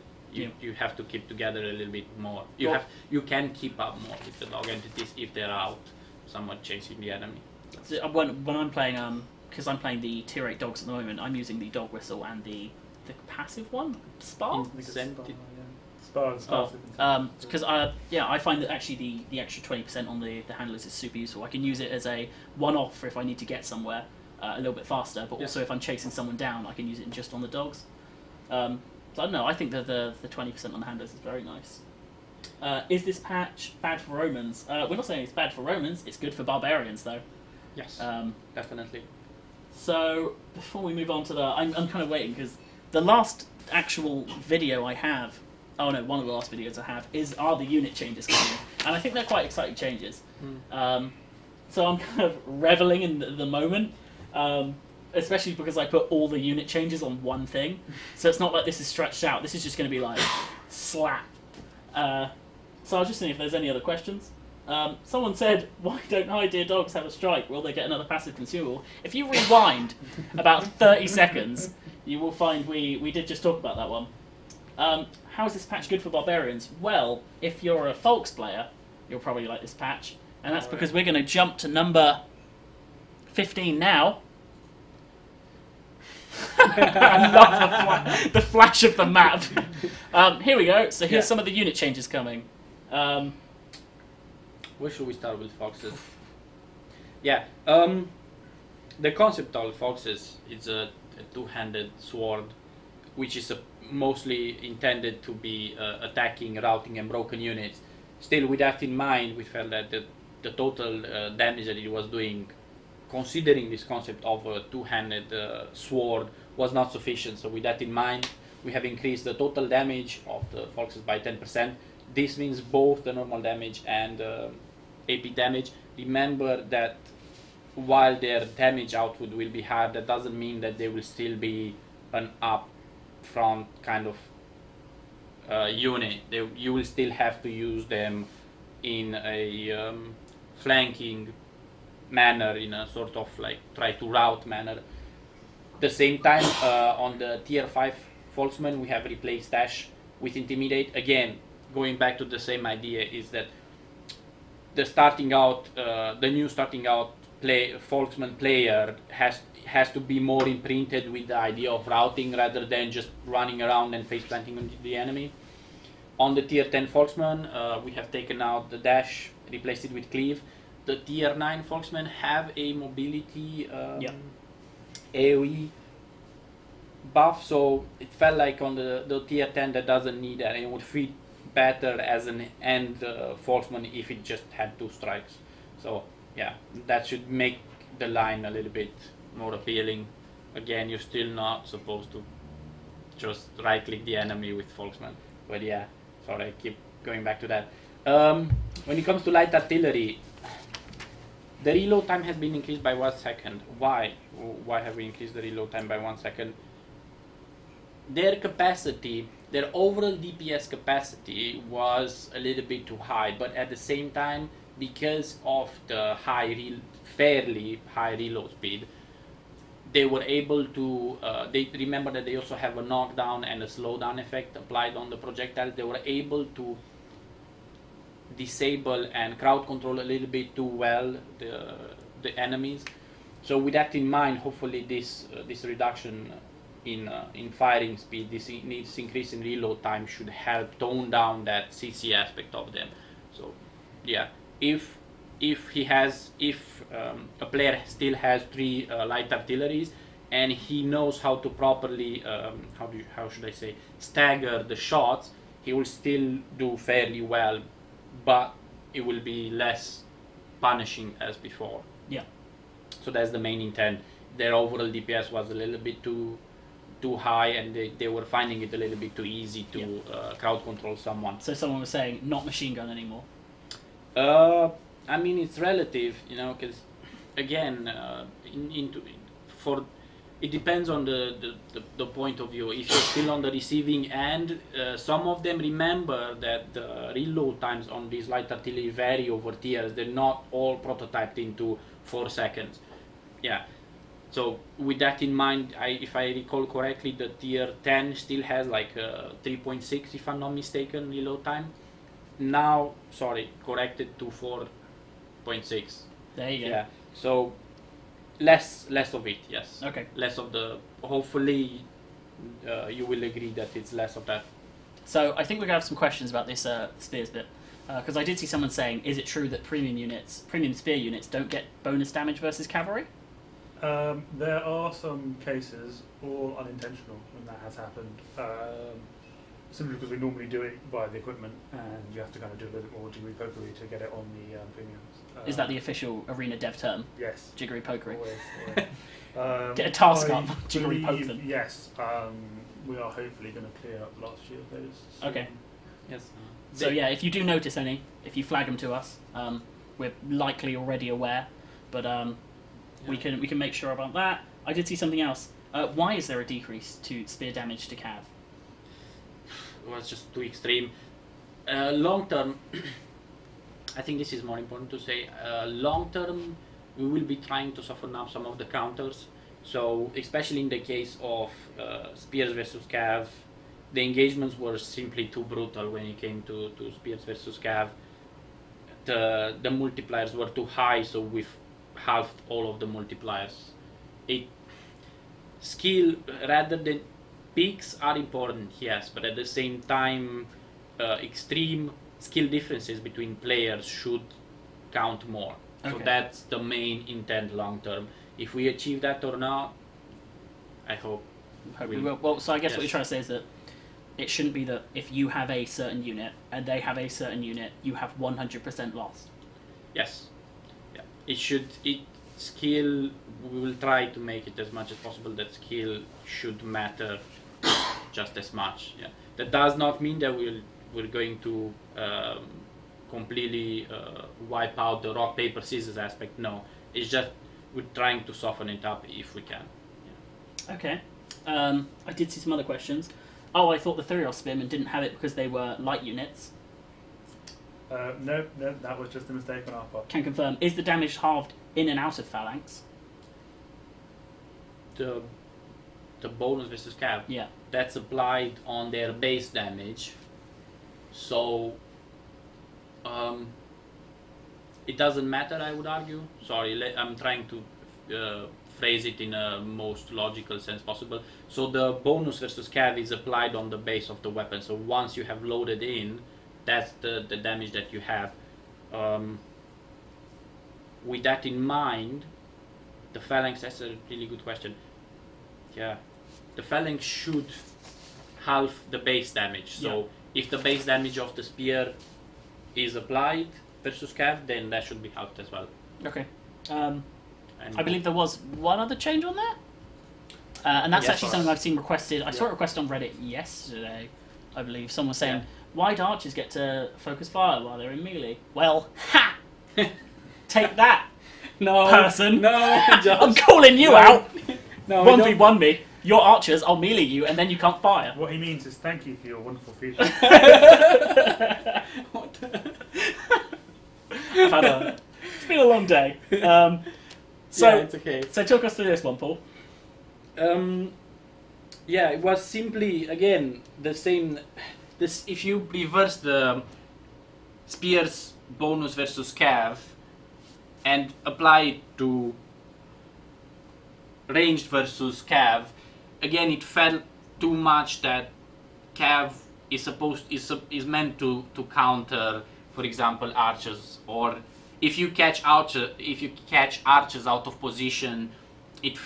you have to keep together a little bit more. You can keep up more with the dog entities if they're out somewhat chasing the enemy. So when I'm playing, because I'm playing the tier 8 dogs at the moment, I'm using the dog whistle and the passive one, Spar? Because I find that actually the extra 20% on the handlers is super useful. I can use it as a one-off for if I need to get somewhere a little bit faster, but also if I'm chasing someone down, I can use it just on the dogs. So I don't know, I think that the 20% on the handlers is very nice. Is this patch bad for Romans? We're not saying it's bad for Romans, it's good for barbarians though. Yes, definitely. So before we move on to I'm kind of waiting because the last actual video I have, one of the last videos I have are the unit changes coming, and I think they're quite exciting changes. So I'm kind of reveling in the moment, especially because I put all the unit changes on one thing, so it's not like this is stretched out. This is just going to be like slap. So I was just seeing if there's any other questions. Someone said, why don't high tier dogs have a strike? Will they get another passive consumable? If you rewind about 30 seconds, you will find we did just talk about that one. How is this patch good for barbarians? Well, if you're a Folks player, you'll probably like this patch. And that's because we're going to jump to number 15 now. I love the flash of the map. Here we go. So here's some of the unit changes coming. Where should we start with foxes? The concept of foxes is a two-handed sword, which is mostly intended to be attacking, routing, and broken units. Still, with that in mind, we felt that the total damage that it was doing, considering this concept of a two-handed sword, was not sufficient. So with that in mind, we have increased the total damage of the foxes by 10%. This means both the normal damage and AP damage. Remember that while their damage output will be higher, that doesn't mean that they will still be an up-front kind of unit. You will still have to use them in a flanking manner, in a sort of like try to route manner. The same time, on the tier 5 Folksman, we have replaced Dash with Intimidate. Again, going back to the same idea, is that the new starting out Folksman player has to be more imprinted with the idea of routing rather than just running around and face planting on the enemy. On the tier 10 Folksman, we have taken out the Dash, replaced it with Cleave. The tier 9 Folksmen have a mobility AoE buff, so it felt like on the tier 10 that doesn't need that, and it would fit better as an end Folksman if it just had 2 strikes. So yeah, that should make the line a little bit more appealing. Again, you're still not supposed to just right click the enemy with Folksman, but yeah, sorry, I keep going back to that. When it comes to light artillery, the reload time has been increased by 1 second. Why? Why have we increased the reload time by 1 second? Their capacity, their overall DPS capacity was a little bit too high, but at the same time, because of the fairly high reload speed, they were able to, they remember that they also have a knockdown and a slowdown effect applied on the projectile. They were able to disable and crowd control a little bit too well the enemies. So with that in mind, hopefully this reduction in firing speed, this increase in reload time should help tone down that CC aspect of them. So yeah, if a player still has 3 light artilleries and he knows how to properly how should I say, stagger the shots, he will still do fairly well, but it will be less punishing as before. Yeah. So that's the main intent. Their overall DPS was a little bit too high, and they were finding it a little bit too easy to crowd control someone. So someone was saying not machine gun anymore. I mean, it's relative, you know, because again, it depends on the point of view. If you're still on the receiving end, some of them remember that the reload times on these light artillery vary over tiers. They're not all prototyped into 4 seconds. Yeah. So with that in mind, if I recall correctly, the tier 10 still has like 3.6, if I'm not mistaken, reload time. Now, sorry, corrected to 4.6. There you go. Yeah. So less of it, yes. Okay. Less of the. Hopefully, you will agree that it's less of that. So I think we're gonna have some questions about this spears bit, because I did see someone saying, is it true that premium spear units don't get bonus damage versus cavalry? There are some cases, all unintentional, when that has happened. Simply because we normally do it by the equipment, and you have to kind of do a little bit more jiggery pokery to get it on the premiums. Is that the official arena dev term? Yes. Jiggery pokery. Always. Get a task I up, jiggery poke believe, them. Yes. We are hopefully going to clear up last year's those. soon. Okay. Yes. So yeah, if you do notice any, if you flag them to us, we're likely already aware, but we can make sure about that. I did see something else. Why is there a decrease to spear damage to cav? It was just too extreme. Long term, I think this is more important to say. Long term, we will be trying to soften up some of the counters. So, especially in the case of spears versus cav, the engagements were simply too brutal when it came to spears versus cav. The multipliers were too high, so we've halved all of the multipliers. Skill rather than peaks are important, yes, but at the same time, extreme skill differences between players should count more. So Okay. that's the main intent long term. If we achieve that or not, I hope. We will. Well, so I guess what Yes. you're trying to say is that it shouldn't be that if you have a certain unit and they have a certain unit, you have 100% lost. Yes. Yeah. Skill, we will try to make it as much as possible that skill should matter just as much. Yeah. That does not mean that we're going to completely wipe out the rock, paper, scissors aspect. No. It's just we're trying to soften it up if we can. Yeah. Okay. I did see some other questions. Oh, I thought the Thurios spearmen didn't have it because they were light units. No, that was just a mistake on our part. Can confirm. Is the damage halved in and out of phalanx? The bonus versus cav, Yeah. that's applied on their base damage. So it doesn't matter, I would argue. Sorry, I'm trying to phrase it in a most logical sense possible. So the bonus versus cav is applied on the base of the weapon. So once you have loaded in, that's the damage that you have. With that in mind, the phalanx, that's a really good question. Yeah, the phalanx should halve the base damage. So if the base damage of the spear is applied versus cav, then that should be halved as well. Okay. And I believe there was one other change on there. And that's Yes. actually something I've seen requested. I saw it requested on Reddit yesterday, I believe. Someone was saying, why'd archers get to focus fire while they're in melee? Well, ha! Take that, no person. No, I'm calling you out. No, 1v1 me. You're archers, I'll melee you, and then you can't fire. What he means is thank you for your wonderful feedback. It's been a long day. So yeah, it's okay. So talk us through this one, Paul. Yeah, it was simply again the same. This if you reverse the spears bonus versus cav and apply it to ranged versus cav, again it felt too much that cav is meant to counter, for example, archers, or if you catch archers out of position, it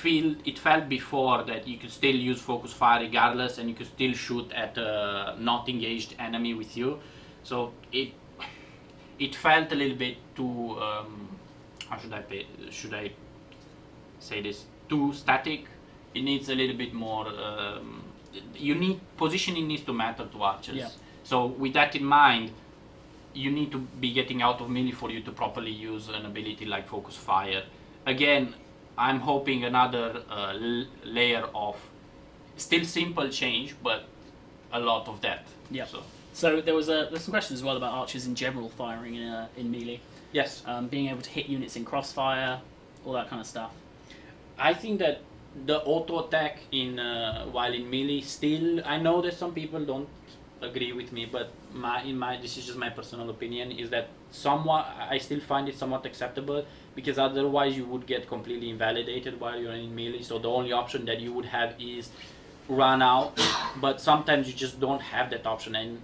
felt before that you could still use focus fire regardless, and you could still shoot at a not engaged enemy with you. So it felt a little bit too how should I say this, too static. It needs a little bit more. Positioning needs to matter to archers. Yeah. So with that in mind, you need to be getting out of melee for you to properly use an ability like focus fire. Again, I'm hoping another layer of still simple change, but a lot of depth. Yeah. So there's some questions as well about archers in general firing in melee. Yes. Being able to hit units in crossfire, all that kind of stuff. I think that the auto attack in while in melee still, I know that some people don't agree with me, but this is just my personal opinion, is that I still find it somewhat acceptable, because otherwise you would get completely invalidated while you're in melee. So the only option that you would have is run out, but sometimes you just don't have that option, and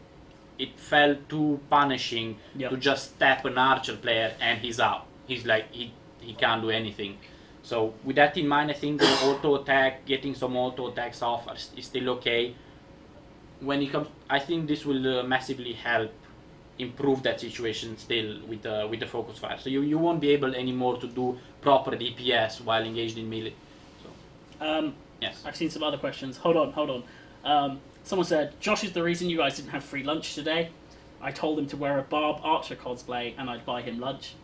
it felt too punishing to just tap an archer player and he's out. He's like he can't do anything. So with that in mind, I think the auto attack, getting some auto attacks off is still okay. When it comes, I think this will massively help improve that situation still with the focus fire. So you won't be able anymore to do proper DPS while engaged in melee. So yes, I've seen some other questions. Hold on. Someone said, Josh is the reason you guys didn't have free lunch today. I told him to wear a Barb Archer cosplay and I'd buy him lunch.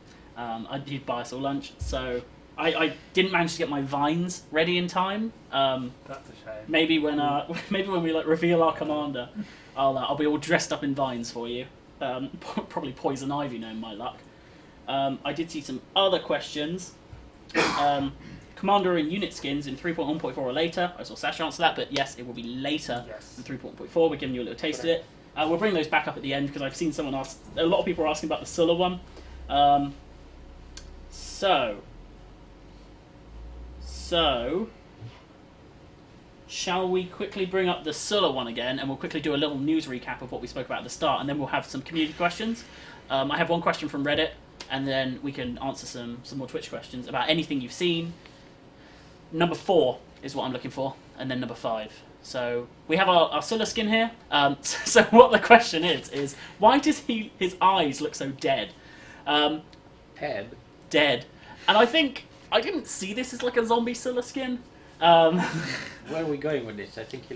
He'd buy us all lunch. So I didn't manage to get my vines ready in time. That's a shame. Maybe when we like reveal our commander, I'll be all dressed up in vines for you. Probably poison ivy, knowing my luck. I did see some other questions. Commander and unit skins in 3.1.4 or later. I saw Sasha answer that, but yes, it will be later than 3.1.4. We're giving you a little taste of it. We'll bring those back up at the end because I've seen someone ask. A lot of people are asking about the Sulla one. So, shall we quickly bring up the Sulla one again, and we'll quickly do a little news recap of what we spoke about at the start, and then we'll have some community questions. I have one question from Reddit, and then we can answer some more Twitch questions about anything you've seen. Number 4 is what I'm looking for, and then number 5. So we have our Sulla skin here. So what the question is why does his eyes look so dead? Dead. And I think I didn't see this as like a zombie Sulla skin. Where are we going with this? I think he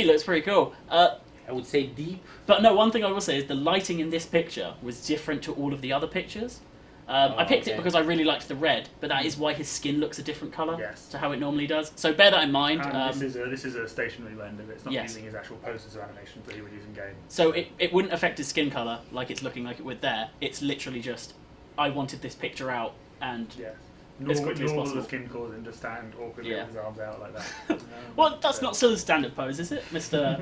looks pretty cool. I would say deep. But no, one thing I will say is the lighting in this picture was different to all of the other pictures. I picked it because I really liked the red, but that is why his skin looks a different colour to how it normally does. So bear that in mind. This is a stationary render. It's not using his actual poses or animations that he would use in game. So it wouldn't affect his skin colour like it's looking like it would there. It's literally just, I wanted this picture out and as quickly as possible. The skin colours and just stand awkwardly with his arms out like that. Well, that's not Sulla's standard pose, is it, Mr.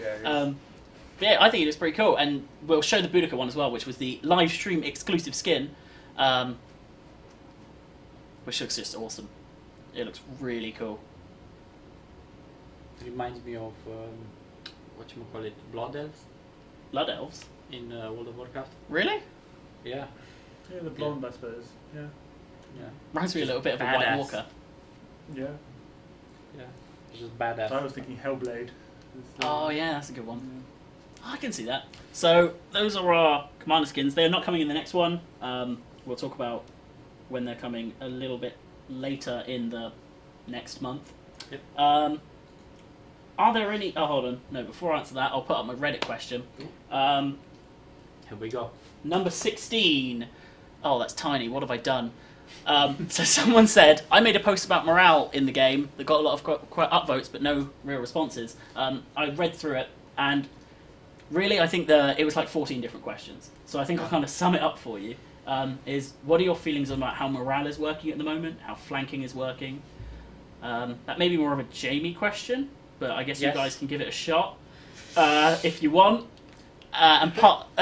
Yeah. But yeah, I think it looks pretty cool, and we'll show the Boudica one as well, which was the live stream exclusive skin, which looks just awesome. It looks really cool. It reminds me of Blood Elves. Blood Elves in World of Warcraft. Really? Yeah. Yeah, the blonde, I suppose. Yeah. Reminds me a little bit of a White Walker. Yeah. It's just badass. I was thinking Hellblade. Oh yeah, that's a good one. I can see that. So those are our commander skins. They are not coming in the next one. We'll talk about when they're coming a little bit later in the next month. Yep. Are there any... Oh, hold on. No, before I answer that, I'll put up my Reddit question. Here we go. Number 16. Oh, that's tiny. What have I done? So someone said, I made a post about morale in the game that got a lot of quite upvotes, but no real responses. I read through it, and really I think it was like 14 different questions. So I think I'll kind of sum it up for you. What are your feelings about how morale is working at the moment, how flanking is working, That may be more of a Jamie question, but I guess Yes. you guys can give it a shot if you want. And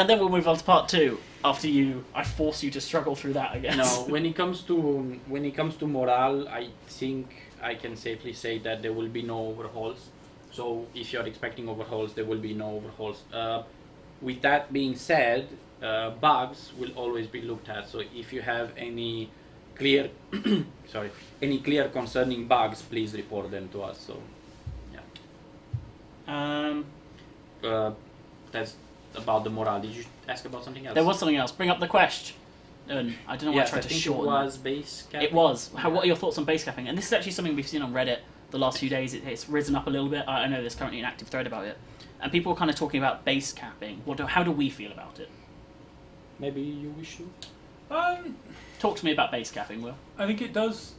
then we'll move on to part 2 after I force you to struggle through that, I guess. No, when it comes to morale, I think I can safely say that there will be no overhauls. So if you're expecting overhauls, there will be no overhauls. With that being said, bugs will always be looked at. So if you have any clear, any clear concerning bugs, please report them to us. So, yeah. That's about the morale. Did you ask about something else? There was something else. Bring up the question. And I don't know why I tried to shorten it was base capping. It was. What are your thoughts on base capping? And this is actually something we've seen on Reddit the last few days. It's risen up a little bit. I know there's currently an active thread about it. And people are kind of talking about base capping. How do we feel about it? Maybe you wish to? Talk to me about base capping, Will. I think it does.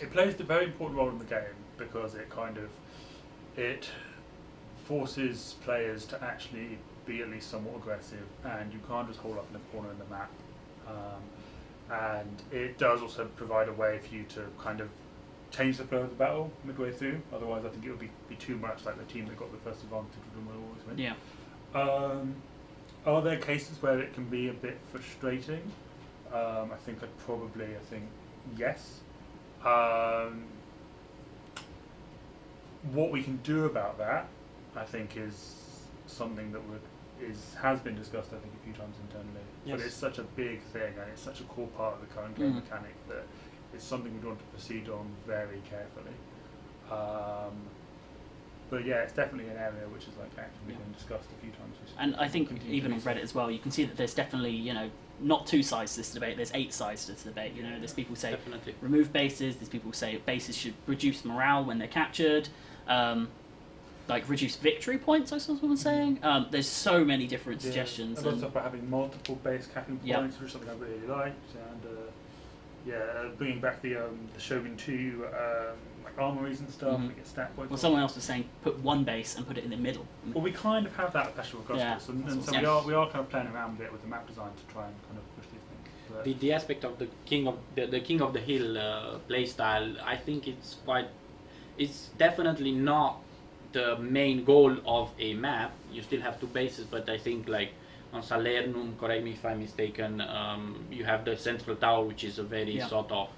It plays a very important role in the game because it forces players to actually be at least somewhat aggressive, and you can't just hold up in a corner in the map. And it does also provide a way for you to kind of change the flow of the battle midway through. Otherwise, I think it would be too much like the team that got the first advantage would always win. Yeah. Are there cases where it can be a bit frustrating? I think yes. What we can do about that, I think, is something that has been discussed, I think, a few times internally. Yes. But it's such a big thing, and it's such a core part of the current game mechanic that it's something we want to proceed on very carefully. But yeah, it's definitely an area which is actively been discussed a few times recently. And I think even on Reddit as well, you can see that there's definitely, not 2 sides to this debate, there's 8 sides to this debate. There's people who say Definitely. remove bases, there's people who say bases should reduce morale when they're captured, reduce victory points, I saw someone saying. There's so many different suggestions. A lot of stuff about having multiple base capping points, which is something I really liked, and bringing back the Shogun 2 armories and stuff, and get stat points. Well, someone else was saying put 1 base and put it in the middle. Well, we kind of have that at Passion of Augustus, and so we are kind of playing around with it with the map design to try and kind of push these things. But The aspect of the king of the hill playstyle, I think it's definitely not the main goal of a map. You still have 2 bases, but I think on Salernum, correct me if I'm mistaken, you have the central tower, which is a very sort of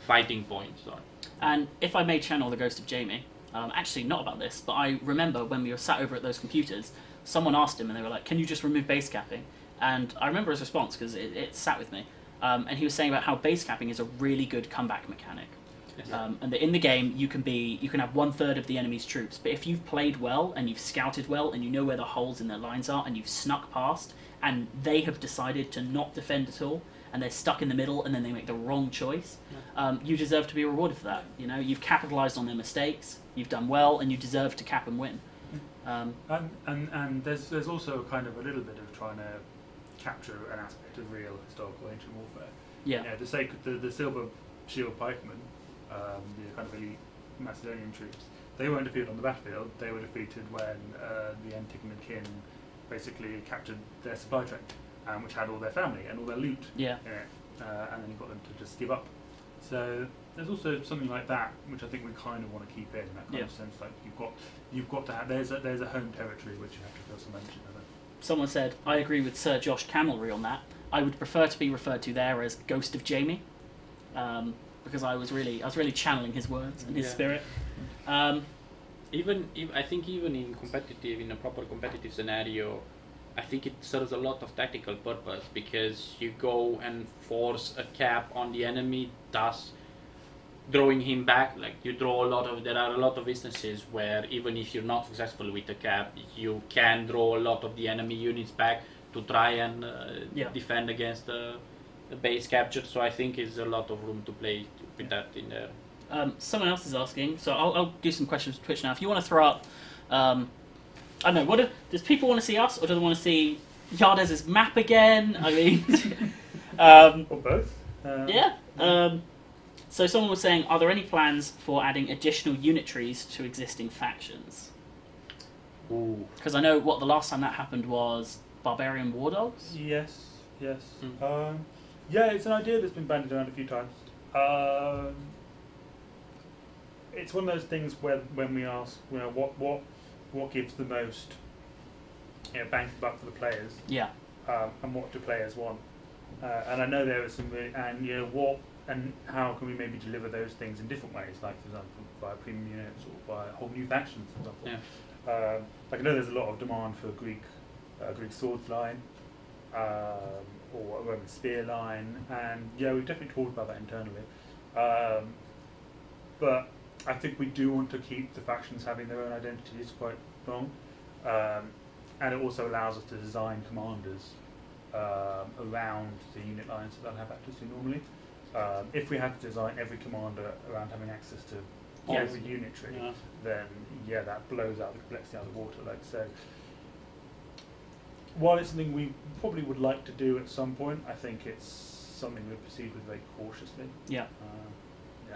fighting point. So. And if I may channel the ghost of Jamie, actually not about this, but I remember when we were sat over at those computers, someone asked him and they were like, can you just remove base capping? And I remember his response because it sat with me. And he was saying about how base capping is a really good comeback mechanic. Yes. And that in the game you can have 1/3 of the enemy's troops, but if you've played well and you've scouted well and you know where the holes in their lines are and you've snuck past and they have decided to not defend at all and they're stuck in the middle and then they make the wrong choice, you deserve to be rewarded for that. You've capitalised on their mistakes, you've done well, and you deserve to cap and win. And there's also kind of a little bit of trying to capture an aspect of real historical ancient warfare. Yeah. The Silver Shield Pikemen, the kind of elite Macedonian troops, they weren't defeated on the battlefield. They were defeated when the Antigonan kin basically captured their supply train, which had all their family and all their loot in it, and then you got them to just give up. So there's also something like that, which I think we kind of want to keep in that kind of sense. Like you've got to have there's a home territory which you have to feel some mention of it. Someone said, I agree with Sir Josh Camelry on that. I would prefer to be referred to there as Ghost of Jamie, because I was really channeling his words and his spirit. I think even in a proper competitive scenario, I think it serves a lot of tactical purpose because you go and force a cap on the enemy, thus drawing him back. There are a lot of instances where even if you're not successful with the cap, you can draw a lot of the enemy units back to try and defend against the base capture. So I think there's a lot of room to play with that in there. Someone else is asking, so I'll do some questions to Twitch now. If you want to throw up, I don't know, does people want to see us or do they want to see Yardez's map again? I mean, Or both. So someone was saying, are there any plans for adding additional unit trees to existing factions? Because I know the last time that happened was Barbarian War Dogs? Yes. Yeah, it's an idea that's been bandied around a few times. It's one of those things where when we ask, what gives the most bang for buck for the players, Yeah. And what do players want, and I know there are some really, and what and how can we maybe deliver those things in different ways, like for example via premium units or via whole new factions, for example. Yeah. Like I know there's a lot of demand for Greek swords line, or a Roman spear line, and we've definitely talked about that internally. But I think we do want to keep the factions having their own identities quite strong, and it also allows us to design commanders around the unit lines that they'll have access to normally. If we had to design every commander around having access to every unit tree, then that blows out the complexity out of the water. Like so, while it's something we probably would like to do at some point, I think it's something we proceed with very cautiously. Yeah.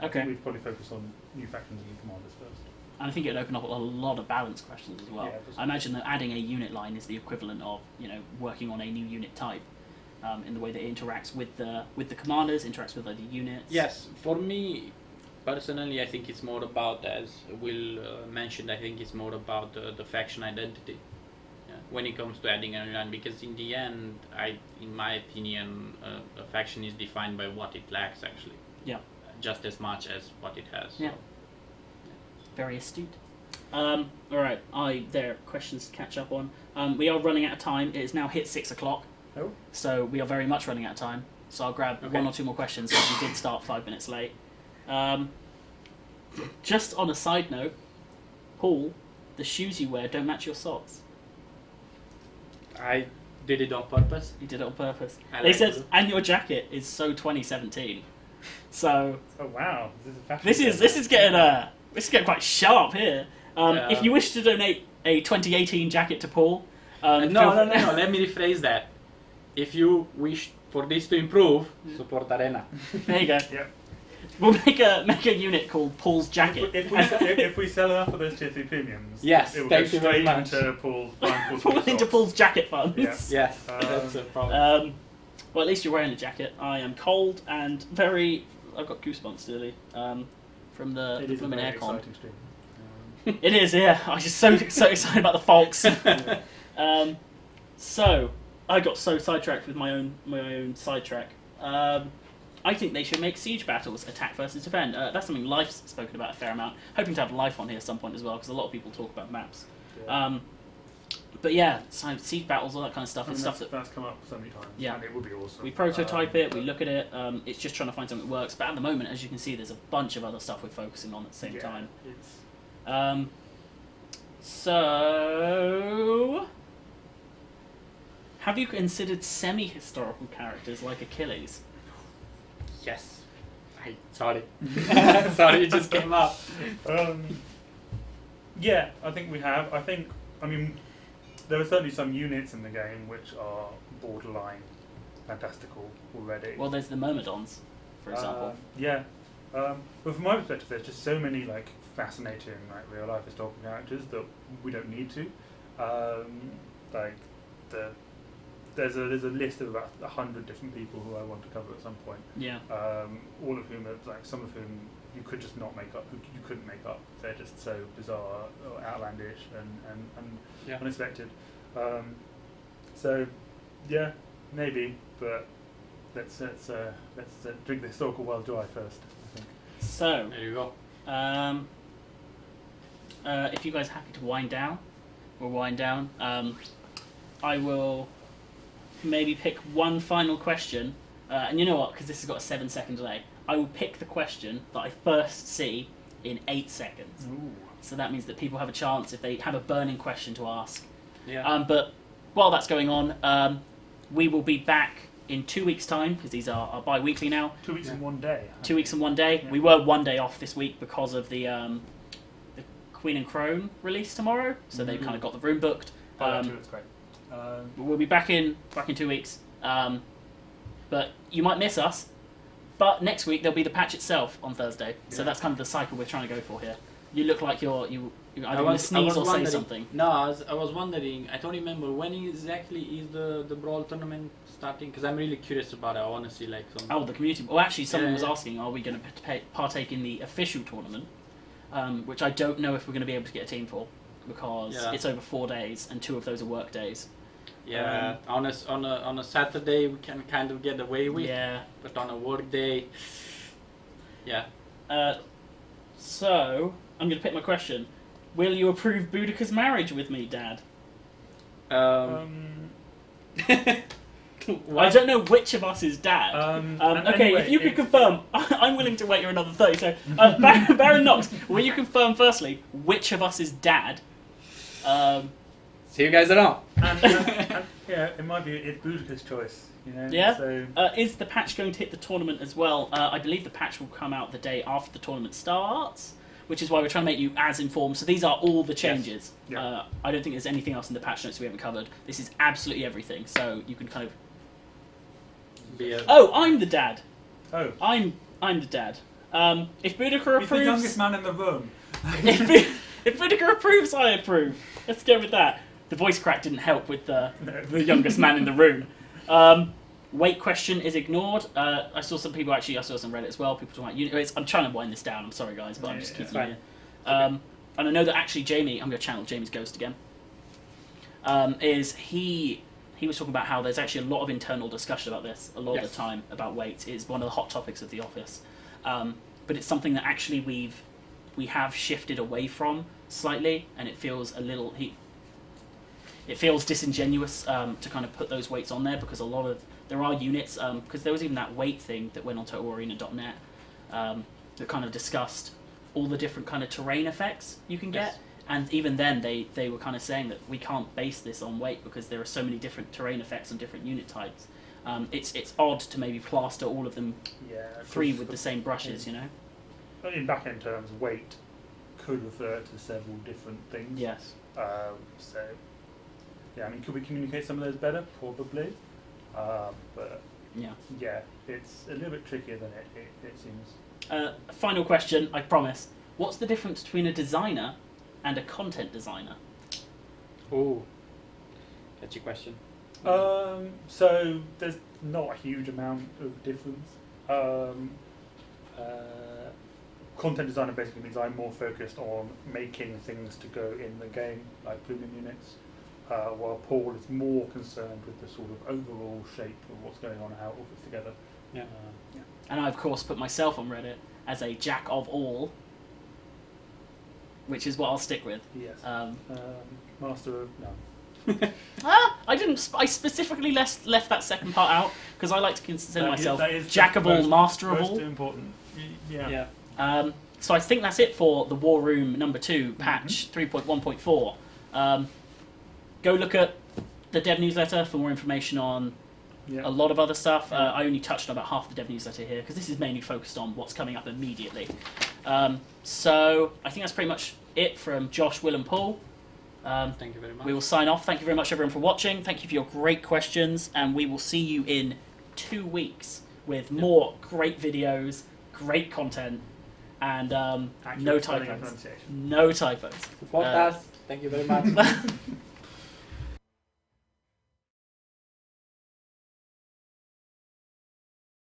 I Okay. think we'd probably focus on new factions and new commanders first. And I think it'd open up a lot of balance questions as well. Yeah, I imagine that adding a unit line is the equivalent of working on a new unit type, in the way that it interacts with the commanders, interacts with other units. Yes, for me personally, I think it's more about, as Will mentioned, I think it's more about the faction identity when it comes to adding a new line, because in the end, in my opinion, a faction is defined by what it lacks actually. Yeah. Just as much as what it has. Yeah. So. Very astute. All right, there are questions to catch up on. We are running out of time. It has now hit 6 o'clock. Oh. So we are very much running out of time. So I'll grab one or two more questions because we did start 5 minutes late. Just on a side note, Paul, the shoes you wear don't match your socks. I did it on purpose. You did it on purpose. I They like said, it. and your jacket is so 2017. So Oh wow! This is a fashion. this is getting quite sharp here. Yeah. If you wish to donate a 2018 jacket to Paul, No. Let me rephrase that. If you wish for this to improve, support Arena. There you go. Yep. We'll make a unit called Paul's jacket. If we sell enough of those tier 3 premiums, Yes, it will thank go you very straight much. into Paul's Paul into Paul's jacket funds. Yes. Yes, that's a problem. Well, at least you're wearing a jacket. I am cold and I've got goosebumps, really, from the It is a blooming very aircon. exciting stream. It is, yeah. I'm just so excited about the folks. So I got so sidetracked with my own sidetrack. I think they should make siege battles attack versus defend. That's something Life's spoken about a fair amount. Hoping to have Life on here at some point as well, because a lot of people talk about maps. Yeah. But yeah, so siege battles, all that kind of stuff, and stuff that that's come up so many times. Yeah. And it would be awesome. we prototype it, we look at it. It's just trying to find something that works. But at the moment, as you can see, there's a bunch of other stuff we're focusing on at the same time. It's So, have you considered semi-historical characters like Achilles? Yes. Sorry. Sorry, it just came up. Yeah, I think we have. I mean, there are certainly some units in the game which are borderline fantastical already. Well, there's the Myrmidons, for example. Yeah. But from my perspective, there's just so many fascinating real life historical characters that we don't need to. There's a list of about 100 different people who I want to cover at some point. Yeah. All of whom are some of whom you could just not make up. Who you couldn't make up. They're just so bizarre, or outlandish, and unexpected. So, yeah, maybe, but let's drink the historical well dry first. I think. So, There you go. if you guys are happy to wind down, we'll wind down. I will maybe pick one final question, and you know what? Because this has got a 7-second delay, I will pick the question that I first see in 8 seconds. Ooh. So that means that people have a chance if they have a burning question to ask. Yeah. But while that's going on, we will be back in 2 weeks' time, because these are bi-weekly now. 2 weeks in one day. 2 weeks and 1 day. Yeah. We were 1 day off this week because of the Queen and Crone release tomorrow, so they've kind of got the room booked. It's great. We'll be back in 2 weeks. But you might miss us. But next week there'll be the patch itself on Thursday, so that's kind of the cycle we're trying to go for here. You look like You're either going to sneeze or say something. No, I was wondering. I don't remember when exactly is the brawl tournament starting, because I'm really curious about it. I want to see like some. Oh, the community. Well, actually, someone was asking, are we going to partake in the official tournament? Which I don't know if we're going to be able to get a team for, because it's over 4 days and 2 of those are work days. Yeah, on a Saturday we can kind of get away with. Yeah. But on a work day, yeah. So I'm going to pick my question. Will you approve Boudica's marriage with me, Dad? I don't know which of us is Dad. Okay, anyway, if you could confirm, I'm willing to wait here another 30. So, Baron Knox, will you confirm firstly which of us is Dad? See you guys around. Yeah, it might be it's Boudica's choice. You know? Yeah. So Is the patch going to hit the tournament as well? I believe the patch will come out the day after the tournament starts, which is why we're trying to make you as informed. So these are all the changes. Yes. Yeah. I don't think there's anything else in the patch notes we haven't covered. This is absolutely everything. So you can kind of. Oh, I'm the dad. Oh. I'm the dad. If Boudica approves, he's the youngest man in the room. if Boudica approves, I approve. Let's go with that. The voice crack didn't help with the youngest man in the room. Weight question is ignored. I saw some people I saw some Reddit as well. People talking about I'm trying to wind this down. I'm sorry guys, but I'm just keeping it here. And I know that actually Jamie, I'm going to channel Jamie's ghost again. He was talking about how there's actually a lot of internal discussion about this a lot of the time about weight. It's one of the hot topics of the office, but it's something that actually we have shifted away from slightly, and it feels a little it feels disingenuous to kind of put those weights on there, because there are units, because there was even that weight thing that went on TotalArena.net that kind of discussed all the different kind of terrain effects you can get. And even then, they were kind of saying that we can't base this on weight because there are so many different terrain effects on different unit types. It's odd to maybe plaster all of them three with the same brushes, you know? In back-end terms, weight could refer to several different things. Yes. So, yeah, I mean, could we communicate some of those better? Probably. But, yeah, it's a little bit trickier than it seems. Final question, I promise. What's the difference between a designer and a content designer? Oh, catchy question. So there's not a huge amount of difference. Content designer basically means I'm more focused on making things to go in the game, like plugin units, while Paul is more concerned with the sort of overall shape of what's going on and how it all fits together. Yeah. And I, of course, put myself on Reddit as a jack of all, which is what I'll stick with. Yes. Master of I didn't. I specifically left that second part out because I like to consider myself is jack of all, master of all. Most important. Yeah. So I think that's it for the War Room number 2 patch 3.1.4. Go look at the dev newsletter for more information on a lot of other stuff. I only touched on about half the dev newsletter here because this is mainly focused on what's coming up immediately. So I think that's pretty much it from Josh, Will and Paul. Thank you very much. We will sign off. Thank you very much everyone for watching. Thank you for your great questions, and we will see you in 2 weeks with more great videos, great content, and no typos. No typos. Support us. Thank you very much.